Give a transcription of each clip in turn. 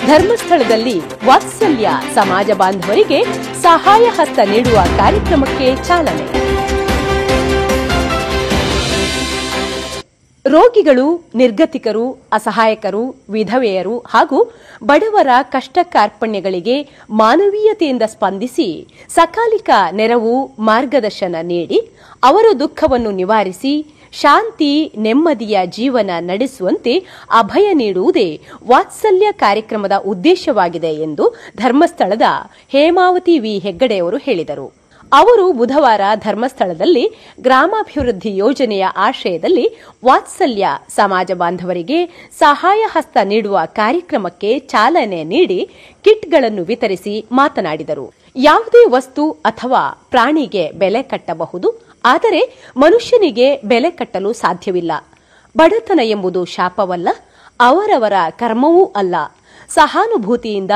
ಧರ್ಮಸ್ಥಳದಲ್ಲಿ ವಾತ್ಸಲ್ಯ ಸಮಾಜ ಬಾಂಧವರಿಗೆ ಸಹಾಯ ಹಸ್ತ ನೀಡುವ ಕಾರ್ಯಕ್ರಮಕ್ಕೆ ಚಾಲನೆ. ರೋಗಿಗಳು, ನಿರ್ಗತಿಕರು, ಅಸಹಾಯಕರು, ವಿಧವೆಯರು ಹಾಗೂ ಬಡವರ ಕಷ್ಟ ಕಾರ್ಪಣ್ಯಗಳಿಗೆ ಮಾನವೀಯತೆಯಿಂದ ಸ್ಪಂದಿಸಿ ಸಕಾಲಿಕ ನೆರವು, ಮಾರ್ಗದರ್ಶನ ನೀಡಿ ಅವರ ದುಃಖವನ್ನು ನಿವಾರಿಸಿ ಶಾಂತಿ, ನೆಮ್ಮದಿಯ ಜೀವನ ನಡೆಸುವಂತೆ ಅಭಯ ನೀಡುವುದೇ ವಾತ್ಸಲ್ಯ ಕಾರ್ಯಕ್ರಮದ ಉದ್ದೇಶವಾಗಿದೆ ಎಂದು ಧರ್ಮಸ್ಥಳದ ಹೇಮಾವತಿ ವಿ ಹೆಗ್ಗಡೆಯವರು ಹೇಳಿದರು. ಅವರು ಬುಧವಾರ ಧರ್ಮಸ್ಥಳದಲ್ಲಿ ಗ್ರಾಮಾಭಿವೃದ್ಧಿ ಯೋಜನೆಯ ಆಶ್ರಯದಲ್ಲಿ ವಾತ್ಸಲ್ಯ ಸಮಾಜ ಬಾಂಧವರಿಗೆ ಸಹಾಯ ಹಸ್ತ ನೀಡುವ ಕಾರ್ಯಕ್ರಮಕ್ಕೆ ಚಾಲನೆ ನೀಡಿ ಕಿಟ್ಗಳನ್ನು ವಿತರಿಸಿ ಮಾತನಾಡಿದರು. ಯಾವುದೇ ವಸ್ತು ಅಥವಾ ಪ್ರಾಣಿಗೆ ಬೆಲೆ ಕಟ್ಟಬಹುದು, ಆದರೆ ಮನುಷ್ಯನಿಗೆ ಬೆಲೆ ಕಟ್ಟಲು ಸಾಧ್ಯವಿಲ್ಲ. ಬಡತನ ಎಂಬುದು ಶಾಪವಲ್ಲ, ಅವರವರ ಕರ್ಮವೂ ಅಲ್ಲ. ಸಹಾನುಭೂತಿಯಿಂದ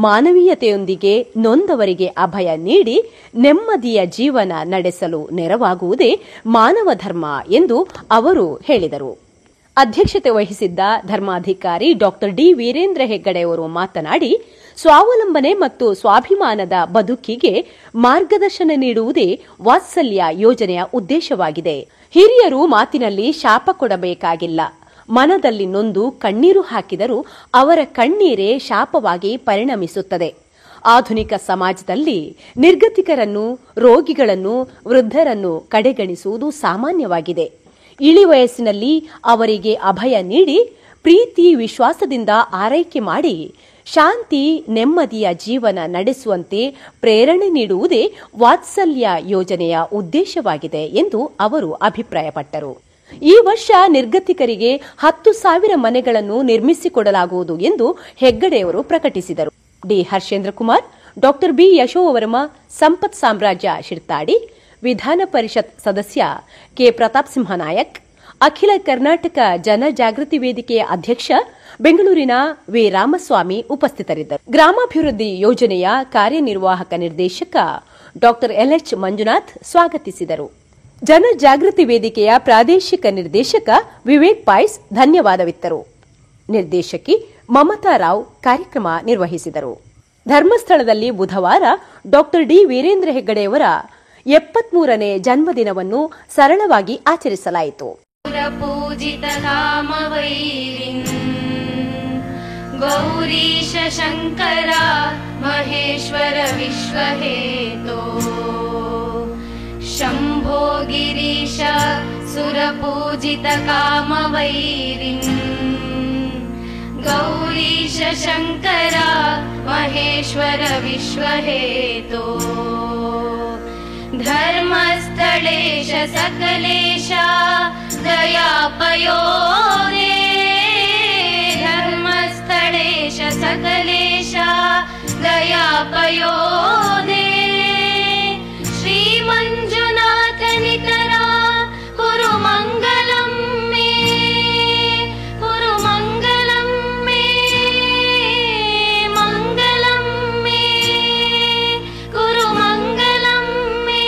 ಮಾನವೀಯತೆಯೊಂದಿಗೆ ನೊಂದವರಿಗೆ ಅಭಯ ನೀಡಿ ನೆಮ್ಮದಿಯ ಜೀವನ ನಡೆಸಲು ನೆರವಾಗುವುದೇ ಮಾನವ ಧರ್ಮ ಎಂದು ಅವರು ಹೇಳಿದರು. ಅಧ್ಯಕ್ಷತೆ ವಹಿಸಿದ್ದ ಧರ್ಮಾಧಿಕಾರಿ ಡಾ ಡಿ ವೀರೇಂದ್ರ ಹೆಗ್ಗಡೆಯವರು ಮಾತನಾಡಿ, ಸ್ವಾವಲಂಬನೆ ಮತ್ತು ಸ್ವಾಭಿಮಾನದ ಬದುಕಿಗೆ ಮಾರ್ಗದರ್ಶನ ನೀಡುವುದೇ ವಾತ್ಸಲ್ಯ ಯೋಜನೆಯ ಉದ್ದೇಶವಾಗಿದೆ. ಹಿರಿಯರು ಮಾತಿನಲ್ಲಿ ಶಾಪ ಕೊಡಬೇಕಾಗಿಲ್ಲ. ಮನದಲ್ಲಿ ನೊಂದು ಕಣ್ಣೀರು ಹಾಕಿದರೂ ಅವರ ಕಣ್ಣೀರೇ ಶಾಪವಾಗಿ ಪರಿಣಮಿಸುತ್ತದೆ. ಆಧುನಿಕ ಸಮಾಜದಲ್ಲಿ ನಿರ್ಗತಿಕರನ್ನು, ರೋಗಿಗಳನ್ನು, ವೃದ್ಧರನ್ನು ಕಡೆಗಣಿಸುವುದು ಸಾಮಾನ್ಯವಾಗಿದೆ. ಇಳಿ ವಯಸ್ಸಿನಲ್ಲಿ ಅವರಿಗೆ ಅಭಯ ನೀಡಿ ಪ್ರೀತಿ, ವಿಶ್ವಾಸದಿಂದ ಆರೈಕೆ ಮಾಡಿ ಶಾಂತಿ, ನೆಮ್ಮದಿಯ ಜೀವನ ನಡೆಸುವಂತೆ ಪ್ರೇರಣೆ ನೀಡುವುದೇ ವಾತ್ಸಲ್ಯ ಯೋಜನೆಯ ಉದ್ದೇಶವಾಗಿದೆ ಎಂದು ಅವರು ಅಭಿಪ್ರಾಯಪಟ್ಟರು. ಈ ವರ್ಷ ನಿರ್ಗತಿಕರಿಗೆ 10,000 ಮನೆಗಳನ್ನು ನಿರ್ಮಿಸಿಕೊಡಲಾಗುವುದು ಎಂದು ಹೆಗ್ಗಡೆಯವರು ಪ್ರಕಟಿಸಿದರು. ಡಿ ಹರ್ಷೇಂದ್ರ ಕುಮಾರ್, ಡಾ ಬಿ ಯಶೋವರ್ಮ, ಸಂಪತ್ ಸಾಮ್ರಾಜ್ಯ ಶಿರ್ತಾಡಿ, ವಿಧಾನ ಪರಿಷತ್ ಸದಸ್ಯ ಕೆ ಪ್ರತಾಪ್ ಸಿಂಹ ನಾಯಕ್, ಅಖಿಲ ಕರ್ನಾಟಕ ಜನಜಾಗೃತಿ ವೇದಿಕೆಯ ಅಧ್ಯಕ್ಷ ಬೆಂಗಳೂರಿನ ವಿ ರಾಮಸ್ವಾಮಿ ಉಪಸ್ಥಿತರಿದ್ದರು. ಗ್ರಾಮಾಭಿವೃದ್ಧಿ ಯೋಜನೆಯ ಕಾರ್ಯನಿರ್ವಾಹಕ ನಿರ್ದೇಶಕ ಡಾ ಎಲ್ಎಚ್ ಮಂಜುನಾಥ್ ಸ್ವಾಗತಿಸಿದರು. ಜನಜಾಗೃತಿ ವೇದಿಕೆಯ ಪ್ರಾದೇಶಿಕ ನಿರ್ದೇಶಕ ವಿವೇಕ್ ಪಾಯ್ಸ್ ಧನ್ಯವಾದವಿತ್ತರು. ನಿರ್ದೇಶಕಿ ಮಮತಾ ರಾವ್ ಕಾರ್ಯಕ್ರಮ ನಿರ್ವಹಿಸಿದರು. ಧರ್ಮಸ್ಥಳದಲ್ಲಿ ಬುಧವಾರ ಡಾ ಡಿ ವೀರೇಂದ್ರ ಹೆಗ್ಗಡೆಯವರ 73ನೇ ಜನ್ಮದಿನವನ್ನು ಸರಳವಾಗಿ ಆಚರಿಸಲಾಯಿತು. ಗೌರೀಶ ಶಂಕರ ಮಹೇಶ್ವರ ವಿಶ್ವಹೇತೋ ಶಂಭೋ ಗಿರೀಶ ಸುರಪೂಜಿತ ಕಾಮವೈರಿನ್ ಗೌರೀಶ ಶಂಕರ ಮಹೇಶ್ವರ ವಿಶ್ವಹೇತೋ ಧರ್ಮಸ್ಥಳೇಶ ಸಕಲೇಶ ದಯಾಪಯೋನೇ ಧರ್ಮಸ್ಥಳೇಶ ಸಕಲೇಶ ದಯಾಪಯೋನೇ ಶ್ರೀ ಮಂಜುನಾಥ ನಿತರ ಕುರು ಮಂಗಲಂ ಮೇ ಕುರು ಮಂಗಲಂ ಮೇ ಮಂಗಲಂ ಮೇ ಕುರು ಮಂಗಲಂ ಮೇ.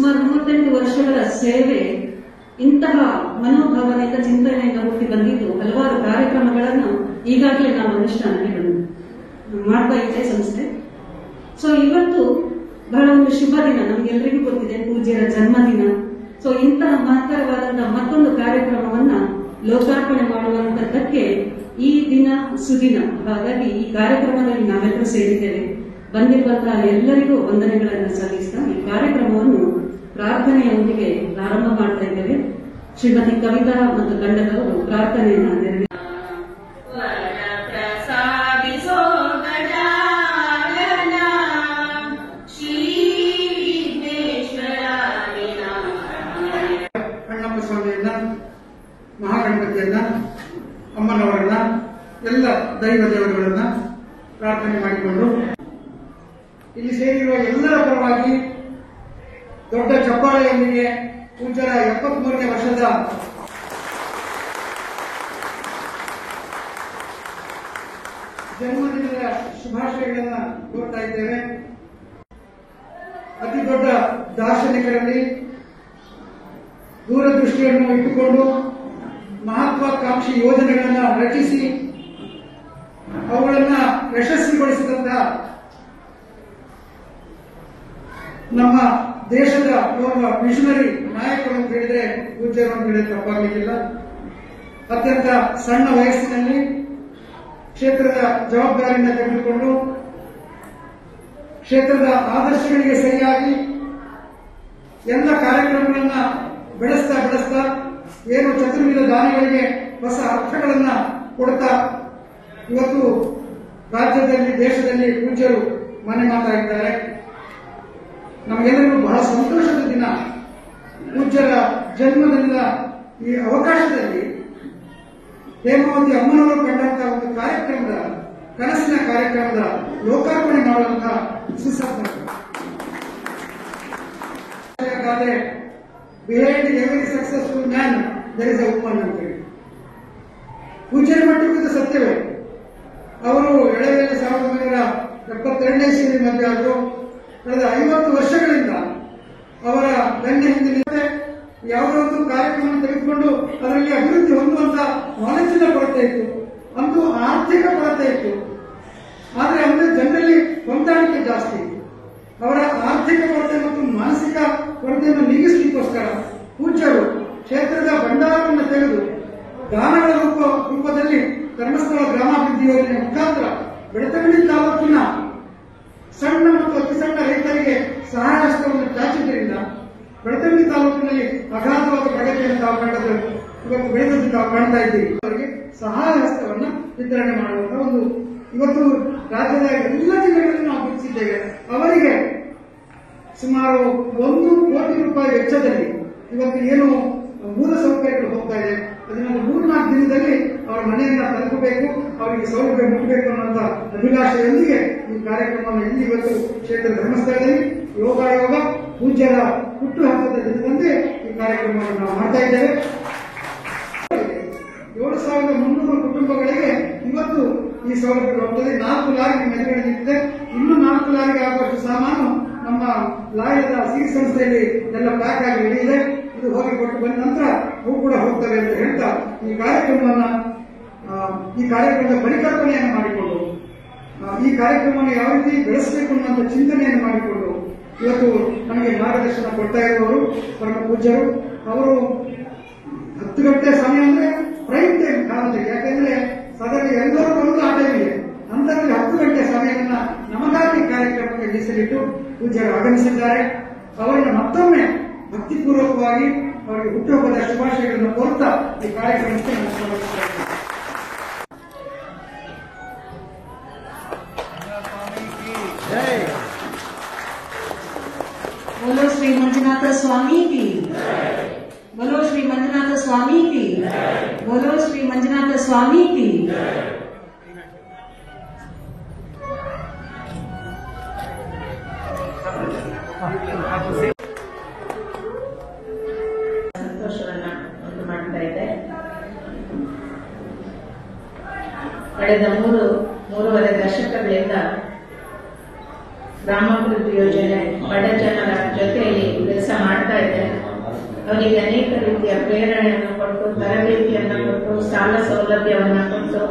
ಸುಮಾರು 38 ವರ್ಷಗಳ ಸೇವೆ ಇಂತಹ ಮನೋಭಾವನೆಯಿಂದ ಚಿಂತನೆಯಿಂದ ಹುಟ್ಟಿ ಬಂದಿದ್ದು ಹಲವಾರು ಕಾರ್ಯಕ್ರಮಗಳನ್ನು ಈಗಾಗಲೇ ನಾವು ಅನುಷ್ಠಾನಕ್ಕೆ ಮಾಡ್ತಾ ಇದೆ ಸಂಸ್ಥೆ. ಸೊ ಇವತ್ತು ಬಹಳ ಒಂದು ಶುಭ ದಿನ, ನಮ್ಗೆಲ್ಲರಿಗೂ ಗೊತ್ತಿದೆ ಪೂಜ್ಯರ ಜನ್ಮದಿನ. ಸೊ ಇಂತಹ ಮಹತ್ತರವಾದಂತಹ ಮತ್ತೊಂದು ಕಾರ್ಯಕ್ರಮವನ್ನ ಲೋಕಾರ್ಪಣೆ ಮಾಡುವಂತದ್ದಕ್ಕೆ ಈ ದಿನ ಸುದಿನ. ಹಾಗಾಗಿ ಈ ಕಾರ್ಯಕ್ರಮದಲ್ಲಿ ನಾವೆಲ್ಲರೂ ಸೇರಿದ್ದೇವೆ. ಬಂದಿರುವಂತಹ ಎಲ್ಲರಿಗೂ ವಂದನೆಗಳನ್ನು ಸಲ್ಲಿಸ್ತಾ ಈ ಕಾರ್ಯಕ್ರಮವನ್ನು ಪ್ರಾರ್ಥನೆಯೊಂದಿಗೆ ಪ್ರಾರಂಭ ಮಾಡ್ತಾ ಇದ್ದೇವೆ. ಶ್ರೀಮತಿ ಕವಿತಾ ಮತ್ತು ತಂಡದವರು ಪ್ರಾರ್ಥನೆಯನ್ನು ನೆರವೇರಿಸಿದ್ದಾರೆ. ಮಹಾಗಣಪತಿಯನ್ನ, ಅಮ್ಮನವರನ್ನ, ಎಲ್ಲ ದೈವ ದೇವರುಗಳನ್ನ ಪ್ರಾರ್ಥನೆ ಮಾಡಿಕೊಂಡು ಇಲ್ಲಿ ಸೇರಿರುವ ಎಲ್ಲರ ಪರವಾಗಿ ದೊಡ್ಡ ಚಪ್ಪಾಳೆಯೊಂದಿಗೆ ಪೂಜ್ಯರ 73ನೇ ವರ್ಷದ ಜನ್ಮದಿನದ ಶುಭಾಶಯಗಳನ್ನ ಕೋರ್ತಾ ಇದ್ದೇವೆ. ಅತಿ ದೊಡ್ಡ ದಾರ್ಶನಿಕರಲ್ಲಿ ದೂರದೃಷ್ಟಿಯನ್ನು ಇಟ್ಟುಕೊಂಡು ಮಹತ್ವಾಕಾಂಕ್ಷಿ ಯೋಜನೆಗಳನ್ನು ರಚಿಸಿ ಅವುಗಳನ್ನು ಯಶಸ್ವಿಗೊಳಿಸಿದಂತಹ ನಮ್ಮ ದೇಶದ ಓರ್ವ ಮಿಷನರಿ ನಾಯಕರು ಅಂತ ಹೇಳಿದ್ರೆ ಪೂಜ್ಯರು ಅಂತ ಹೇಳಿದ್ರೆ ತಪ್ಪಾಗಲಿಕ್ಕಿಲ್ಲ. ಅತ್ಯಂತ ಸಣ್ಣ ವಯಸ್ಸಿನಲ್ಲಿ ಕ್ಷೇತ್ರದ ಜವಾಬ್ದಾರಿಯನ್ನು ತೆಗೆದುಕೊಂಡು ಕ್ಷೇತ್ರದ ಆದರ್ಶಗಳಿಗೆ ಸರಿಯಾಗಿ ಎಲ್ಲ ಕಾರ್ಯಕ್ರಮಗಳನ್ನ ಬೆಳೆಸ್ತಾ ಏನು ಚತುರ್ವಿಧ ದಾನಿಗಳಿಗೆ ಹೊಸ ಅರ್ಥಗಳನ್ನ ಕೊಡ್ತಾ ಇವತ್ತು ರಾಜ್ಯದಲ್ಲಿ ದೇಶದಲ್ಲಿ ಪೂಜ್ಯರು ಮನೆ ಮಾತಾಡಿದ್ದಾರೆ. ನಮಗೆಲ್ಲರಿಗೂ ಬಹಳ ಸಂತೋಷದ ದಿನ. ಪೂಜ್ಯರ ಜನ್ಮದಿನದ ಈ ಅವಕಾಶದಲ್ಲಿ ಹೇಮಾವತಿ ಅಮ್ಮನವರು ಕಂಡಂತಹ ಒಂದು ಕಾರ್ಯಕ್ರಮದ, ಕನಸಿನ ಕಾರ್ಯಕ್ರಮದ ಲೋಕಾರ್ಪಣೆ ಮಾಡುವಂತಹ ಸುಸಂದರ್ಭ. Behind every successful man there is a woman ಅಂತ ಹೇಳಿ ಪೂಜ್ಯರ ಮಟ್ಟಿಗೂ ಇದು ಸತ್ಯವೇ. ಅವರು ಎಳೆಯಲ್ಲಿ 1972ನೇ ಇಸ್ವಿಯಲ್ಲಿ ಮಧ್ಯೆ ಆದರೂ ಕಳೆದ 50 ವರ್ಷಗಳಿಂದ ಅವರ ಬೆನ್ನ ಹಿಂದಿನ ಯಾವುದೋ ಒಂದು ಕಾರ್ಯಕ್ರಮ ತೆಗೆದುಕೊಂಡು ಅದರಲ್ಲಿ ಅಭಿವೃದ್ಧಿ ಹೊಂದುವಂತ ನಾಲೆಜ್ಜಿನ ಕೊರತೆ ಇತ್ತು, ಒಂದು ಆರ್ಥಿಕ ಕೊರತೆ ಇತ್ತು. ಆದರೆ ಅಂದ್ರೆ ಜನರಲ್ಲಿ ಹೊಂದಾಣಿಕೆ ಜಾಸ್ತಿ ಇತ್ತು. ಅವರ ಆರ್ಥಿಕ ಕೊರತೆ ಮತ್ತು ಮಾನಸಿಕ ಕೊರತೆಯನ್ನು ನೀಗಿಸಲಿಕ್ಕೋಸ್ಕರ ಪೂಜ್ಯರು ಕ್ಷೇತ್ರದ ಭಂಡಾರವನ್ನು ತೆಗೆದು ದಾನಗಳ ರೂಪದಲ್ಲಿ ಧರ್ಮಸ್ಥಳ ಗ್ರಾಮಾಭಿವೃದ್ಧಿ ಯೋಜನೆ ಮುಖಾಂತರ ಬೆಳತಂಗಡಿ ತಾಲೂಕಿನ ಸಣ್ಣ ಮತ್ತು ಅತಿ ಸಣ್ಣ ರೈತರಿಗೆ ಸಹಾಯ ಹಸ್ತವನ್ನು ಚಾಚಿದ್ದರಿಂದ ಬೆಳತಂಗಡಿ ತಾಲೂಕಿನಲ್ಲಿ ಅಗಾಧವಾದ ಪ್ರಗತಿಯನ್ನು ತಾವು ಕಂಡದ್ದು ಇವತ್ತು ಬೆಳೆದದ್ದು ತಾವು ಕಾಣ್ತಾ ಇದ್ದೀವಿ. ಅವರಿಗೆ ಸಹಾಯ ಹಸ್ತವನ್ನು ವಿತರಣೆ ಮಾಡುವಂತಹ ಒಂದು ಇವತ್ತು ರಾಜ್ಯದ ಎಲ್ಲ ಜಿಲ್ಲೆಗಳಲ್ಲಿ ನಾವು ಗುರುತಿಸಿದ್ದೇವೆ. ಅವರಿಗೆ ಸುಮಾರು 1 ಕೋಟಿ ರೂಪಾಯಿ ವೆಚ್ಚದಲ್ಲಿ ಇವತ್ತು ಏನು ಮೂಲ ಸೌಕರ್ಯಗಳು ಹೋಗ್ತಾ ಇದೆ ಅದನ್ನು 3-4 ದಿನದಲ್ಲಿ ಅವರ ಮನೆಯನ್ನ ತಲುಪಬೇಕು, ಅವರಿಗೆ ಸೌಲಭ್ಯ ಮುಟ್ಟಬೇಕು ಅನ್ನುವಂತ ಅಭಿಲಾಷೆಯೊಂದಿಗೆ ಈ ಕಾರ್ಯಕ್ರಮವನ್ನು ಇಲ್ಲಿ ಇವತ್ತು ಕ್ಷೇತ್ರ ಧರ್ಮಸ್ಥಳದಲ್ಲಿ ಯೋಗ ಪೂಜ್ಯರ ಹುಟ್ಟುಹಬ್ಬದ ದಿನದಂತೆ ಈ ಕಾರ್ಯಕ್ರಮವನ್ನು ನಾವು ಮಾಡ್ತಾ ಇದ್ದೇವೆ. 7,300 ಕುಟುಂಬಗಳಿಗೆ ಇವತ್ತು ಈ ಸೌಲಭ್ಯ ಹೋಗ್ತದೆ. 4 ಲಾರಿಗೆ ಮದುವೆ ನಿಂತಿದೆ. ಇನ್ನು 4 ಲಾರಿಗೆ ಆಗುವಷ್ಟು ಸಾಮಾನು ನಮ್ಮ ಲಾಯದ ಸಿರಿ ಸಂಸ್ಥೆಯಲ್ಲಿ ಎಲ್ಲ ಪ್ಯಾಕ್ ಆಗಿ ರೆಡಿ ಇದೆ. ಇದು ಹೋಗಿ ಕೊಟ್ಟು ಬಂದ ನಂತರ ಅವು ಕೂಡ ಹೋಗ್ತವೆ ಅಂತ ಹೇಳ್ತಾ ಈ ಕಾರ್ಯಕ್ರಮದ ಪರಿಕಲ್ಪನೆಯನ್ನು ಮಾಡಿಕೊಂಡು ಈ ಕಾರ್ಯಕ್ರಮವನ್ನು ಯಾವ ರೀತಿ ಬೆಳೆಸಬೇಕು ಅನ್ನುವಂಥ ಚಿಂತನೆಯನ್ನು ಮಾಡಿಕೊಂಡು ಇವತ್ತು ನಮಗೆ ಮಾರ್ಗದರ್ಶನ ಕೊಡ್ತಾ ಇರುವವರು ಪರಮ ಪೂಜ್ಯರು. ಅವರು 10 ಗಂಟೆ ಸಮಯ ಅಂದ್ರೆ ಪ್ರೈಮ್ ಟೈಮ್ ಕಾಲದಲ್ಲಿ, ಯಾಕೆಂದ್ರೆ ಸದನ ಎಲ್ಲರೂ ಬರುವುದು ಆ ಟೈಮಿಗೆ, ಅಂತರಲ್ಲಿ 10 ಗಂಟೆ ಸಮಯವನ್ನ ನಮಗಾಗಿ ಕಾರ್ಯಕ್ರಮಕ್ಕೆ ಮೀಸಲಿಟ್ಟು ಪೂಜ್ಯರು ಆಗಮಿಸಿದ್ದಾರೆ. ಅವರನ್ನು ಮತ್ತೊಮ್ಮೆ ಭಕ್ತಿಪೂರ್ವಕವಾಗಿ ಅವರಿಗೆ ಹುಟ್ಟುಹಬ್ಬದ ಶುಭಾಶಯಗಳನ್ನು ಕೋರ್ತಾ ಈ ಕಾರ್ಯಕ್ರಮಕ್ಕೆ ನಾನು ಸ್ವಾಗತಿಸುತ್ತೇನೆ. बोलो श्री मंजुनाथ स्वामी की, बोलो श्री मंजुनाथ स्वामी की, बोलो श्री मंजुनाथ स्वामी की। ಸಂತೋಷವನ್ನ ಉಂಟು ಮಾಡ್ತಾ ಇದೆ. ಕಳೆದ 3.5 ದಶಕಗಳಿಂದ ಗ್ರಾಮಾಭಿವೃದ್ಧಿ ಯೋಜನೆ ಬಡ ಜನರ ಜೊತೆಯಲ್ಲಿ ಕೆಲಸ ಮಾಡ್ತಾ ಇದ್ದಾರೆ. ಅವರಿಗೆ ಅನೇಕ ರೀತಿಯ ಪ್ರೇರಣೆಯನ್ನು ಕೊಟ್ಟು, ತರಬೇತಿಯನ್ನು ಕೊಟ್ಟು, ಸಾಲ ಸೌಲಭ್ಯವನ್ನು ಕೊಟ್ಟು,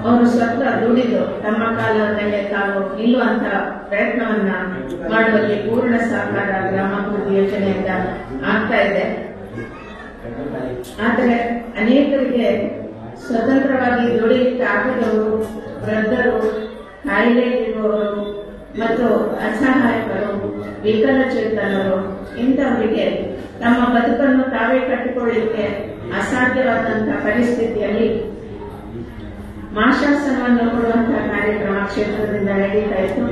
ಅವರು ಸ್ವತಃ ದುಡಿದು ತಮ್ಮ ಕಾಲದ ಮೇಲೆ ತಾವು ನಿಲ್ಲುವಂತಹ ಪ್ರಯತ್ನವನ್ನ ಮಾಡುವಲ್ಲಿ ಪೂರ್ಣ ಸಹಕಾರ ಗ್ರಾಮಾಭಿವೃದ್ಧಿ ಯೋಜನೆಯಿಂದ ಆಗ್ತಾ ಇದೆ. ಆದರೆ ಅನೇಕರಿಗೆ ಸ್ವತಂತ್ರವಾಗಿ ದುಡಿಯಲಿಕ್ಕೆ ಆಗದವರು, ವೃದ್ಧರು, ಕಾಯಿಲೆ ಇರುವವರು ಮತ್ತು ಅಸಹಾಯಕರು, ವಿಕಲಚೇತನರು ಇಂಥವರಿಗೆ ತಮ್ಮ ಬದುಕನ್ನು ತಾವೇ ಕಟ್ಟಿಕೊಳ್ಳಲಿಕ್ಕೆ ಅಸಾಧ್ಯವಾದಂತಹ ಪರಿಸ್ಥಿತಿಯಲ್ಲಿ ಮಾಶಾಸನವನ್ನು ಕೊಡುವಂತಹ ಕಾರ್ಯಕ್ರಮ ಕ್ಷೇತ್ರದಿಂದ ನಡೀತಾ ಇತ್ತು.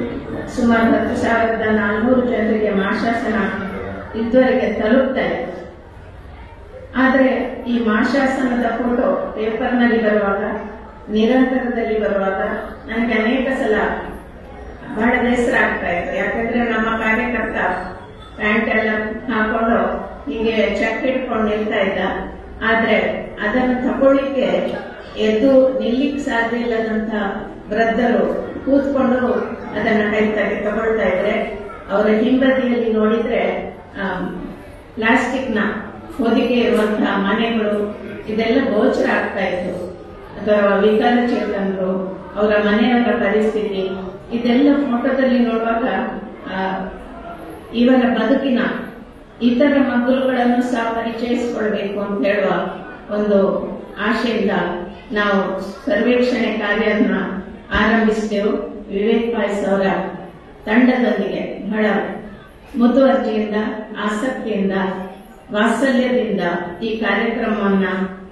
ಸುಮಾರು 10,400 ಜನರಿಗೆ ಮಾಶಾಸನ ಇದುವರೆಗೆ ತಲುಪ್ತಾ ಇದೆ. ಆದರೆ ಈ ಮಾಶಾಸನದ ಫೋಟೋ ಪೇಪರ್ನಲ್ಲಿ ಬರುವಾಗ, ನಿರಂತರದಲ್ಲಿ ಬರುವಾಗ ನನಗೆ ಅನೇಕ ಸಲ ಬಹಳ ಬೇಸರ ಆಗ್ತಾ ಇತ್ತು. ಯಾಕಂದ್ರೆ ನಮ್ಮ ಕಾರ್ಯಕರ್ತ ಪ್ಯಾಂಟ್ ಎಲ್ಲ ಹಾಕೊಂಡು ಹೀಗೆ ಚೆಕ್ ಇಟ್ಕೊಂಡು ನಿಲ್ತಾ ಇದ್ದ. ಆದ್ರೆ ಅದನ್ನು ತಗೊಳ್ಳಿಕ್ಕೆ ಎದ್ದು ನಿಲ್ಲಿಕ್ ಸಾಧ್ಯ ಇಲ್ಲದಂತ ವೃದ್ಧರು ಕೂತ್ಕೊಂಡು ಅದನ್ನ ಕೈತಾಗಿ ತಗೊಳ್ತಾ ಇದ್ರೆ, ಅವರ ಹಿಂಬದಿಯಲ್ಲಿ ನೋಡಿದ್ರೆ ಪ್ಲಾಸ್ಟಿಕ್ ನ ಹೊದಿಕೆ ಇರುವಂತಹ ಮನೆಗಳು ಇದೆಲ್ಲ ಗೋಚರ ಆಗ್ತಾ ಇತ್ತು. ಅಥವಾ ವಿಕಲಚೇತನರು, ಅವರ ಮನೆಯವರ ಪರಿಸ್ಥಿತಿ ಇದೆಲ್ಲ ಫೋಟೋದಲ್ಲಿ ನೋಡುವಾಗ ಇವರ ಬದುಕಿನ ಇತರ ಮಗ್ಗುಲುಗಳನ್ನು ಸಹ ಪರಿಚಯಿಸಿಕೊಳ್ಬೇಕು ಅಂತ ಹೇಳುವ ಒಂದು ಆಶೆಯಿಂದ ನಾವು ಸರ್ವೇಕ್ಷಣೆ ಕಾರ್ಯವನ್ನು ಆರಂಭಿಸಿದೆವು. ವಿವೇಕ್ ಪಾಯ್ಸ್ ಅವರ ತಂಡದೊಂದಿಗೆ ಬಹಳ ಮುತುವರ್ಜಿಯಿಂದ, ಆಸಕ್ತಿಯಿಂದ, ವಾತ್ಸಲ್ಯದಿಂದ ಈ ಕಾರ್ಯಕ್ರಮವನ್ನ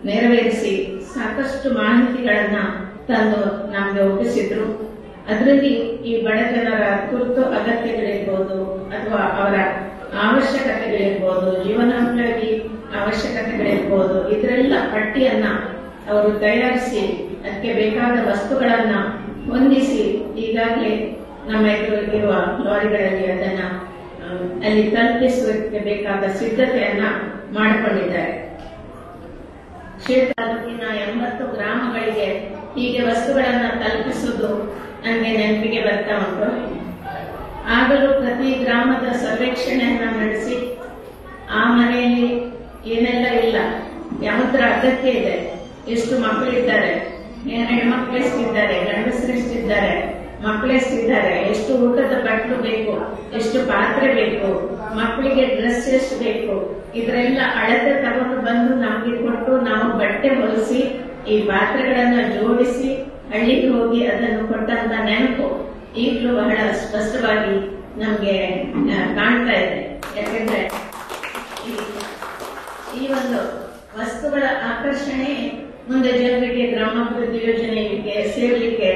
ನೆರವೇರಿಸಿ ಸಾಕಷ್ಟು ಮಾಹಿತಿಗಳನ್ನ ತಂದು ನಮಗೆ ಒಪ್ಪಿಸಿದ್ರು. ಅದರಲ್ಲಿ ಈ ಬಡ ಜನರ ತುರ್ತು ಅಗತ್ಯಗಳಿರ್ಬೋದು ಅಥವಾ ಅವರ ಅವಶ್ಯಕತೆಗಳಿರ್ಬೋದು, ಜೀವನೋಪಯೋಗಿ ಅವಶ್ಯಕತೆಗಳಿರ್ಬೋದು, ಇದರೆಲ್ಲ ಪಟ್ಟಿಯನ್ನ ಅವರು ತಯಾರಿಸಿ ಅದಕ್ಕೆ ಬೇಕಾದ ವಸ್ತುಗಳನ್ನ ಹೊಂದಿಸಿ ಈಗಾಗಲೇ ನಮ್ಮ ಎದುರಿಗಿರುವ ಲಾರಿಗಳಲ್ಲಿ ಅದನ್ನ ಅಲ್ಲಿ ತಲುಪಿಸುವುದಕ್ಕೆ ಬೇಕಾದ ಸಿದ್ಧತೆಯನ್ನ ಮಾಡಿಕೊಂಡಿದ್ದಾರೆ. ಕ್ಷೇತ್ರ ತಾಲೂಕಿನ 80 ಗ್ರಾಮಗಳಿಗೆ ಹೀಗೆ ವಸ್ತುಗಳನ್ನ ತಲುಪಿಸುವುದು ನನಗೆ ನೆನಪಿಗೆ ಬರ್ತಾ ಉಂಟು. ಆಗಲೂ ಪ್ರತಿ ಗ್ರಾಮದ ಸರ್ವೇಕ್ಷಣೆಯನ್ನ ನಡೆಸಿ ಆ ಮನೆಯಲ್ಲಿ ಏನೆಲ್ಲ ಇಲ್ಲ, ಯಾವುದರ ಅಗತ್ಯ ಇದೆ, ಎಷ್ಟು ಮಕ್ಕಳಿದ್ದಾರೆ, ಹೆಣ್ಮಕ್ಳು ಎಷ್ಟಿದ್ದಾರೆ, ಗಂಡಸರು ಎಷ್ಟಿದ್ದಾರೆ, ಮಕ್ಕಳು ಎಷ್ಟಿದ್ದಾರೆ, ಎಷ್ಟು ಊಟದ ಬಟ್ಟಲು ಬೇಕು, ಎಷ್ಟು ಪಾತ್ರೆ ಬೇಕು, ಮಕ್ಕಳಿಗೆ ಡ್ರೆಸ್ ಎಷ್ಟು ಬೇಕು, ಇದರೆಲ್ಲ ಅಳತೆ ತಗೊಂಡು ಬಂದು ನಮಗೆ ಕೊಟ್ಟು ನಾವು ಬಟ್ಟೆ ಹೊಲಿಸಿ ಈ ಪಾತ್ರೆಗಳನ್ನ ಜೋಡಿಸಿ ಹಳ್ಳಿಗೆ ಹೋಗಿ ಅದನ್ನು ಕೊಟ್ಟಂತ ನೆನಪು ಈಗಲೂ ಬಹಳ ಸ್ಪಷ್ಟವಾಗಿ ನಮ್ಗೆ ಕಾಣ್ತಾ ಇದೆ. ಯಾಕೆಂದ್ರೆ ಈ ಒಂದು ವಸ್ತುಗಳ ಆಕರ್ಷಣೆ ಮುಂದೆ ಜನರಿಗೆ ಗ್ರಾಮಾಭಿವೃದ್ಧಿ ಯೋಜನೆಗೆ ಸೇರ್ಲಿಕ್ಕೆ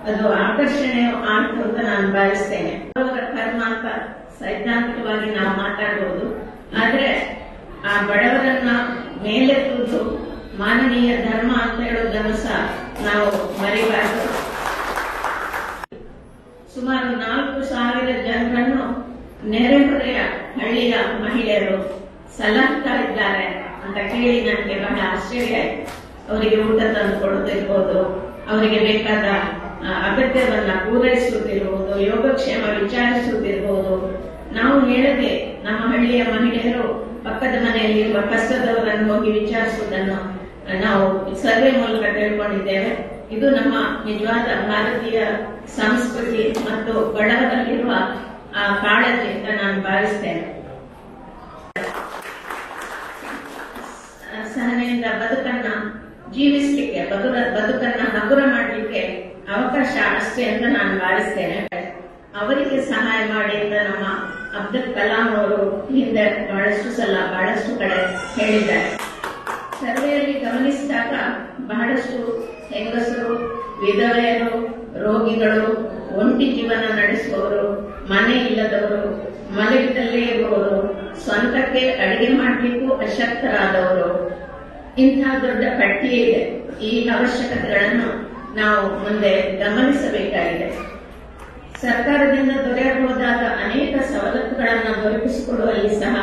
ಅದು ಆಕರ್ಷಣೆ ಆಯ್ತು ಅಂತ ನಾನು ಭಾವಿಸ್ತೇನೆ. ಅವರ ಕರ್ಮ ಅಂತ ಸೈದ್ಧಾಂತಿಕವಾಗಿ ನಾವು ಮಾತಾಡಬಹುದು, ಆದ್ರೆ ಆ ಬಡವರನ್ನ ಮೇಲೆತ್ತುವುದು ಮಾನವೀಯ ಧರ್ಮ ಅಂತ ಹೇಳೋದನ್ನು ಸಹ ನಾವು ಮರಿಬಾರದು. ಸುಮಾರು 4,000 ಜನರನ್ನು ನೆರೆಹೊರೆಯ ಹಳ್ಳಿಯ ಮಹಿಳೆಯರು ಸಲಹುತ್ತಾ ಇದ್ದಾರೆ ಅಂತ ಕೇಳಿ ನನಗೆ ಬಹಳ ಆಶ್ಚರ್ಯ ಆಯ್ತು. ಅವರಿಗೆ ಊಟ ತಂದು ಕೊಡೋದಿರ್ಬೋದು, ಅವರಿಗೆ ಬೇಕಾದ ಅಗತ್ಯವನ್ನ ಪೂರೈಸುತ್ತಿರುವುದು, ಯೋಗಕ್ಷೇಮ ವಿಚಾರಿಸುತ್ತಿರಬಹುದು. ನಾವು ಹೇಳದೆ ನಮ್ಮ ಹಳ್ಳಿಯ ಮಹಿಳೆಯರು ಪಕ್ಕದ ಮನೆಯಲ್ಲಿರುವ ಕಷ್ಟದವರನ್ನು ಹೋಗಿ ವಿಚಾರಿಸುವುದನ್ನು ನಾವು ಸರ್ವೆ ಮೂಲಕ ತಿಳ್ಕೊಂಡಿದ್ದೇವೆ. ಇದು ನಮ್ಮ ನಿಜವಾದ ಭಾರತೀಯ ಸಂಸ್ಕೃತಿ ಮತ್ತು ಬಡವರಲ್ಲಿರುವ ಆ ಕಾಳಜಿ ಅಂತ ನಾನು ಭಾವಿಸ್ತೇನೆ. ಸಹನೆಯಿಂದ ಬದುಕನ್ನ ಜೀವಿಸಲಿಕ್ಕೆ, ಬದುಕನ್ನ ಹಗುರ ಮಾಡಲಿಕ್ಕೆ ಅವಕಾಶ ಅಷ್ಟೇ ಅಂತ ನಾನು ಭಾವಿಸ್ತೇನೆ. ಅವರಿಗೆ ಸಹಾಯ ಮಾಡಿ ಅಂತ ನಮ್ಮ ಅಬ್ದುಲ್ ಕಲಾಂ ಅವರು ಹಿಂದೆ ಬಹಳಷ್ಟು ಸಲ ಬಹಳಷ್ಟು ಕಡೆ ಹೇಳಿದ್ದಾರೆ. ಸರ್ವೆಯಲ್ಲಿ ಗಮನಿಸಿದಾಗ ಬಹಳಷ್ಟು ಹೆಂಗಸರು, ವಿಧವೆಯರು, ರೋಗಿಗಳು, ಒಂಟಿ ಜೀವನ ನಡೆಸುವವರು, ಮನೆ ಇಲ್ಲದವರು, ಮಲಗಿದಲ್ಲೇ ಇರುವವರು, ಸ್ವಂತಕ್ಕೆ ಅಡಿಗೆ ಮಾಡಲಿಕ್ಕೂ ಅಶಕ್ತರಾದವರು, ಇಂತಹ ದೊಡ್ಡ ಪಟ್ಟಿಯೇ ಇದೆ. ಈ ಅವಶ್ಯಕತೆಗಳನ್ನು ನಾವು ಮುಂದೆ ಗಮನಿಸಬೇಕಾಗಿದೆ. ಸರ್ಕಾರದಿಂದ ದೊರೆಯಬಹುದಾದ ಅನೇಕ ಸವಲತ್ತುಗಳನ್ನು ದೊರಕಿಸಿಕೊಡುವಲ್ಲಿ ಸಹ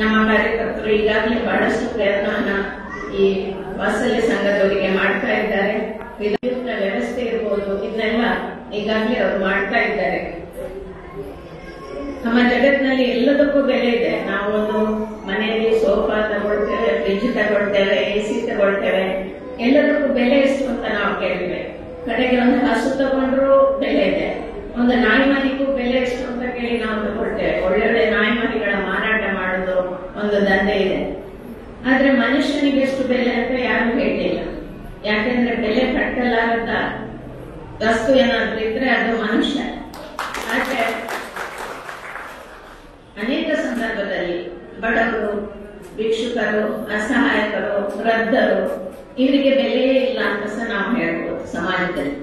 ನಮ್ಮ ಕಾರ್ಯಕರ್ತರು ಈಗಾಗಲೇ ಬಹಳಷ್ಟು ಪ್ರಯತ್ನವನ್ನ ಈ ವಾತ್ಸಲ್ಯ ಸಂಘದವರಿಗೆ ಮಾಡ್ತಾ ಇದ್ದಾರೆ. ವಿದ್ಯುತ್ ವ್ಯವಸ್ಥೆ ಇರಬಹುದು, ಇದನ್ನೆಲ್ಲ ಈಗಾಗಲೇ ಅವರು ಮಾಡ್ತಾ ಇದ್ದಾರೆ. ನಮ್ಮ ಜಗತ್ತಿನಲ್ಲಿ ಎಲ್ಲದಕ್ಕೂ ಬೆಲೆ ಇದೆ. ನಾವು ಒಂದು ಮನೆಯಲ್ಲಿ ಸೋಫಾ ತಗೊಳ್ತೇವೆ, ಫ್ರಿಡ್ಜ್ ತಗೊಳ್ತೇವೆ, AC ತಗೊಳ್ತೇವೆ, ಎಲ್ಲದಕ್ಕೂ ಬೆಲೆ ಎಷ್ಟು ಅಂತ ನಾವು ಕೇಳಿದ್ವಿ. ಕಡೆಗೆ ಒಂದು ಹಸು ತಗೊಂಡ್ರು ಬೆಲೆ ಇದೆ, ಒಂದು ನಾಯಿ ಮರಿಗೂ ಬೆಲೆ ಎಷ್ಟು ಅಂತ ಕೇಳಿ ನಾವು ತಗೊಳ್ತೇವೆ. ಒಳ್ಳೊಳ್ಳೆ ನಾಯಿ ಮರಿಗಳ ಮಾರಾಟ ಮಾಡೋದು ಒಂದು ದಂಧೆ ಇದೆ. ಆದ್ರೆ ಮನುಷ್ಯನಿಗೆ ಎಷ್ಟು ಬೆಲೆ ಅಂತ ಯಾರು ಹೇಳಿಲ್ಲ. ಯಾಕೆಂದ್ರೆ ಬೆಲೆ ಕಟ್ಟಲಾರದ ವಸ್ತು ಏನಾದ್ರೂ ಇದ್ರೆ ಅದು ಮನುಷ್ಯ. ಆದ್ರೆ ಅನೇಕ ಸಂದರ್ಭದಲ್ಲಿ ಬಡವರು, ಭಿಕ್ಷುಕರು, ಅಸಹಾಯಕರು, ವೃದ್ಧರು ಇವರಿಗೆ ಬೆಲೆಯೇ ಇಲ್ಲ ಅಂತ ಸಹ ನಾವು ಹೇಳ್ಬೋದು ಸಮಾಜದಲ್ಲಿ.